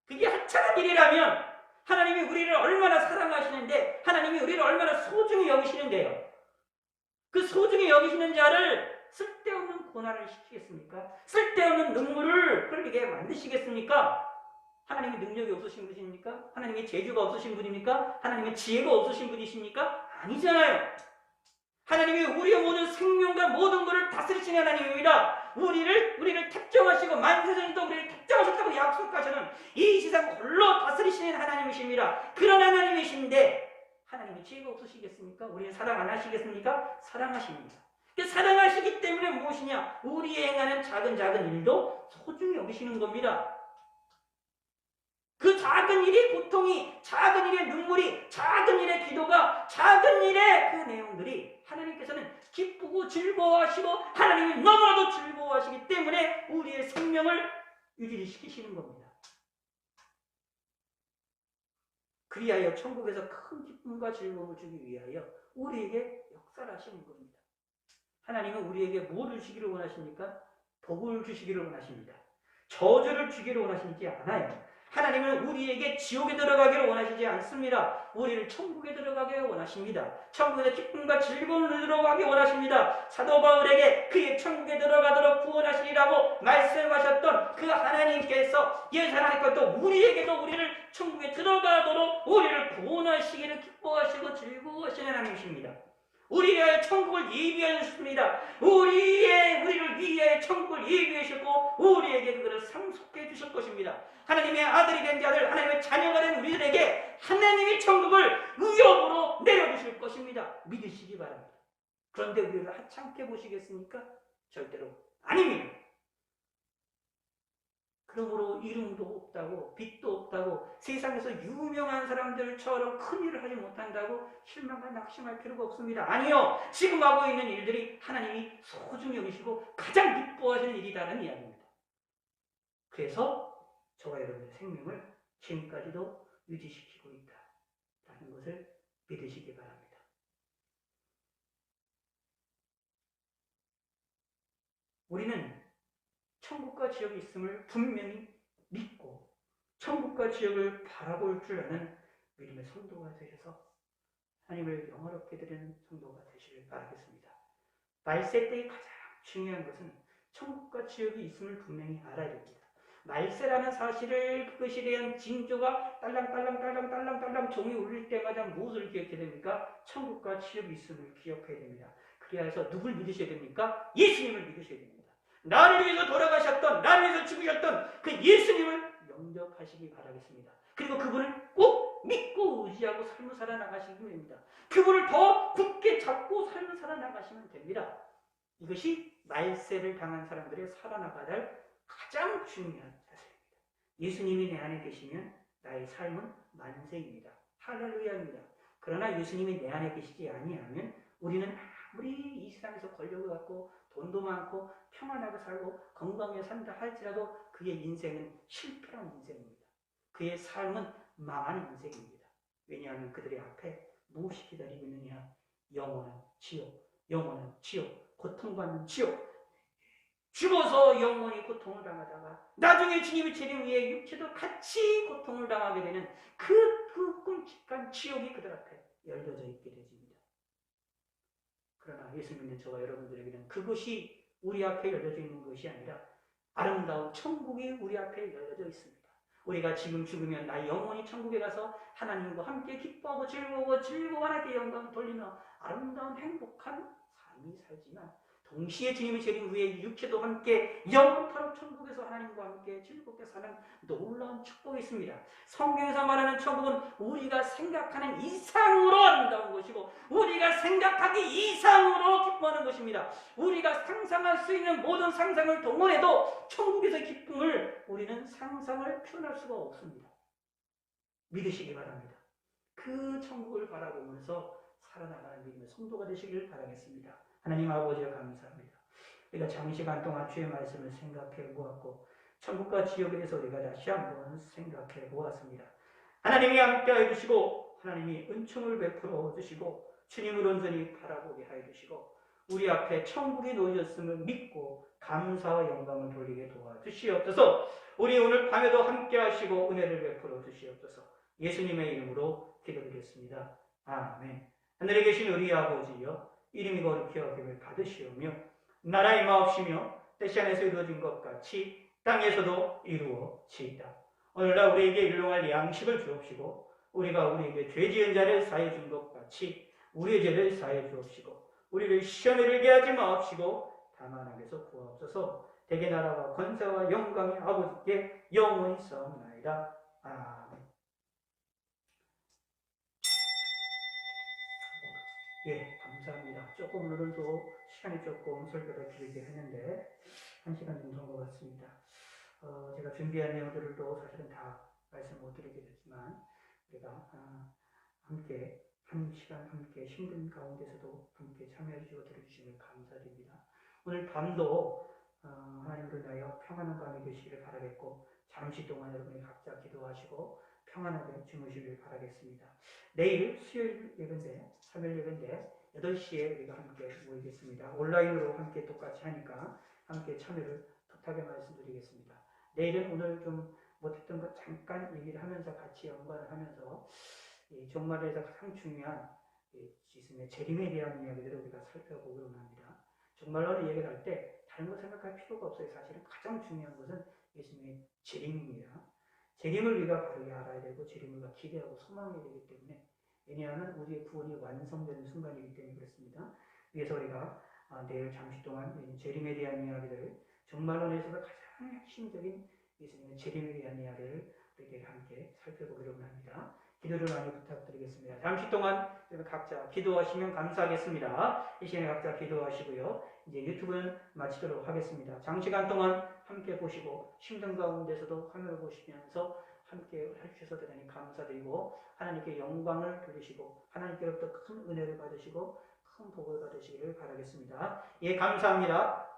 그게 하찮은 일이라면 하나님이 우리를 얼마나 사랑하시는데, 하나님이 우리를 얼마나 소중히 여기시는데요. 그 소중히 여기시는 자를 쓸데없는 고난을 시키겠습니까? 쓸데없는 눈물을 흘리게 만드시겠습니까? 하나님의 능력이 없으신 분이십니까? 하나님의 재주가 없으신 분입니까? 하나님의 지혜가 없으신 분이십니까? 아니잖아요. 하나님이 우리의 모든 생명과 모든 것을 다스리시는 하나님입니다. 우리를 택정하시고 만세전에도 우리를 택정하셨다고 약속하시는 이 세상 홀로 다스리시는 하나님이십니다. 그런 하나님이신데 하나님의 지혜가 없으시겠습니까? 우리를 사랑 안 하시겠습니까? 사랑하십니다. 사랑하시기 때문에 무엇이냐? 우리의 행하는 작은 일도 소중히 여기시는 겁니다. 그 작은 일의 고통이, 작은 일의 눈물이, 작은 일의 기도가, 작은 일의 그 내용들이 하나님께서는 기쁘고 즐거워하시고 하나님이 너무나도 즐거워하시기 때문에 우리의 생명을 유지를 시키시는 겁니다. 그리하여 천국에서 큰 기쁨과 즐거움을 주기 위하여 우리에게 역사를 하시는 겁니다. 하나님은 우리에게 뭐를 주기를 원하십니까? 복을 주시기를 원하십니다. 저주를 주기를 원하시지 않아요. 하나님은 우리에게 지옥에 들어가기를 원하시지 않습니다. 우리를 천국에 들어가게 원하십니다. 천국에서 기쁨과 즐거움을 들어가게 원하십니다. 사도 바울에게 그의 천국에 들어가도록 구원하시리라고 말씀하셨던 그 하나님께서 예수 하나님과 또 우리에게도 우리를 천국에 들어가도록 우리를 구원하시기를 기뻐하시고 즐거워하시는 하나님이십니다. 우리를 위하여 천국을 예비하셨습니다. 우리를 위하여 천국을 예비하셨고 우리에게 그것을 상속해 주실 것입니다. 하나님의 아들이 된 자들, 하나님의 자녀가 된 우리들에게 하나님의 천국을 의욕으로 내려주실 것입니다. 믿으시기 바랍니다. 그런데 우리를 하찮게 보시겠습니까? 절대로 아닙니다. 그러므로 이름도 없다고, 빚도 없다고, 세상에서 유명한 사람들처럼 큰 일을 하지 못한다고 실망과 낙심할 필요가 없습니다. 아니요. 지금 하고 있는 일들이 하나님이 소중히 여기시고 가장 기뻐하시는 일이라는 이야기입니다. 그래서 저와 여러분의 생명을 지금까지도 유지시키고 있다라는 것을 믿으시기 바랍니다. 우리는 천국과 지옥이 있음을 분명히 믿고 천국과 지옥을 바라볼 줄 아는 믿음의 성도가 되셔서 하나님을 영화롭게 드리는 성도가 되시길 바라겠습니다. 말세 때의 가장 중요한 것은 천국과 지옥이 있음을 분명히 알아야 됩니다. 말세라는 사실을, 그것에 대한 징조가 딸랑딸랑 종이 울릴 때마다 무엇을 기억해야 됩니까? 천국과 지옥이 있음을 기억해야 됩니다. 그래서 누굴 믿으셔야 됩니까? 예수님을 믿으셔야 됩니다. 나를 위해서 돌아가셨던, 나를 위해서 죽으셨던 그 예수님을 영접하시기 바라겠습니다. 그리고 그분을 꼭 믿고 의지하고 삶을 살아나가시면 됩니다. 그분을 더 굳게 잡고 삶을 살아나가시면 됩니다. 이것이 말세를 당한 사람들의 살아나가야 할 가장 중요한 자세입니다. 예수님이 내 안에 계시면 나의 삶은 만세입니다. 할렐루야입니다. 그러나 예수님이 내 안에 계시지 아니하면 우리는 아무리 이 세상에서 권력을 갖고 돈도 많고 평안하게 살고 건강하게 산다 할지라도 그의 인생은 실패한 인생입니다. 그의 삶은 망한 인생입니다. 왜냐하면 그들의 앞에 무엇이 기다리고 있느냐? 영원한 지옥, 고통받는 지옥, 죽어서 영원히 고통을 당하다가 나중에 주님의 재림 위에 육체도 같이 고통을 당하게 되는 그 끔찍한 지옥이 그들 앞에 열려져 있게 되집니다. 그러나 예수 믿는 저와 여러분들에게는 그것이 우리 앞에 열려져 있는 것이 아니라 아름다운 천국이 우리 앞에 열려져 있습니다. 우리가 지금 죽으면 나 영원히 천국에 가서 하나님과 함께 기뻐하고 즐거워 하나님께 영광을 돌리며 아름다운 행복한 삶이 살지만 동시에 주님의 재림 후에 육체도 함께 영원토록 천국에서 하나님과 함께 즐겁게 사는 놀라운 축복이 있습니다. 성경에서 말하는 천국은 우리가 생각하는 이상으로 아름다운 것이고 우리가 생각하기 이상으로 기뻐하는 것입니다. 우리가 상상할 수 있는 모든 상상을 동원해도 천국에서의 기쁨을 우리는 상상을 표현할 수가 없습니다. 믿으시기 바랍니다. 그 천국을 바라보면서 살아나가는 믿음의 성도가 되시길 바라겠습니다. 하나님 아버지가 감사합니다. 우리가 장시간 동안 주의 말씀을 생각해 보았고 천국과 지옥에 대해서 우리가 다시 한번 생각해 보았습니다. 하나님이 함께해 주시고 하나님이 은총을 베풀어 주시고 주님을 온전히 바라보게 하여 주시고 우리 앞에 천국이 놓여졌음을 믿고 감사와 영광을 돌리게 도와주시옵소서. 우리 오늘 밤에도 함께 하시고 은혜를 베풀어 주시옵소서. 예수님의 이름으로 기도드렸습니다. 아멘. 하늘에 계신 우리 아버지여, 이름이 거룩히 여김을 받으시오며 나라의 임하옵시며 뜻이 안에서 이루어진 것 같이 땅에서도 이루어지이다. 오늘날 우리에게 일용할 양식을 주옵시고 우리가 우리에게 죄 지은 자를 사해 준 것 같이 우리의 죄를 사해 주옵시고 우리를 시험에 들게 하지 마옵시고 다만 악에서 구하옵소서. 대개 나라와 권세와 영광이 아버지께 영원히 싸움나이다. 아멘. 예, 감사합니다. 조금 오늘도 시간이 조금 설교가 길게 했는데 1시간 정도 한 것 같습니다. 제가 준비한 내용들을 또 사실은 다 말씀 못 드리게 됐지만 우리가 함께 한 시간 함께 힘든 가운데서도 함께 참여해 주시고 들어주시면 감사드립니다. 오늘 밤도 하나님을 위하여 평안한 밤이 되시기를 바라겠고 잠시 동안 여러분이 각자 기도하시고 평안하게 주무시길 바라겠습니다. 내일 수요일 예배인데 3일 예배인데 8시에 우리가 함께 모이겠습니다. 온라인으로 함께 똑같이 하니까 함께 참여를 부탁에 말씀드리겠습니다. 내일은 오늘 좀 못했던 것 잠깐 얘기를 하면서 같이 연관을 하면서 종말에서 가장 중요한 예수님의 재림에 대한 이야기들을 우리가 살펴보기로 합니다. 종말론을 얘기를 할 때 다른 거 생각할 필요가 없어요. 사실은 가장 중요한 것은 예수님의 재림입니다. 재림을 우리가 바르게 알아야 되고 재림을 우리가 기대하고 소망해야 되기 때문에 왜냐하면 우리의 구원이 완성되는 순간이기 때문에 그렇습니다. 그래서 우리가 내일 잠시 동안 재림에 대한 이야기들을 종말론에서 가장 핵심적인 예수님의 재림에 대한 이야기를 우리에게 함께 살펴보기로 합니다. 기도를 많이 부탁드리겠습니다. 잠시 동안 각자 기도하시면 감사하겠습니다. 이 시간에 각자 기도하시고요. 이제 유튜브는 마치도록 하겠습니다. 장시간 동안 함께 보시고 힘든 가운데서도 화면을 보시면서 함께 해주셔서 대단히 감사드리고 하나님께 영광을 돌리시고 하나님께로부터 큰 은혜를 받으시고 큰 복을 받으시기를 바라겠습니다. 예, 감사합니다.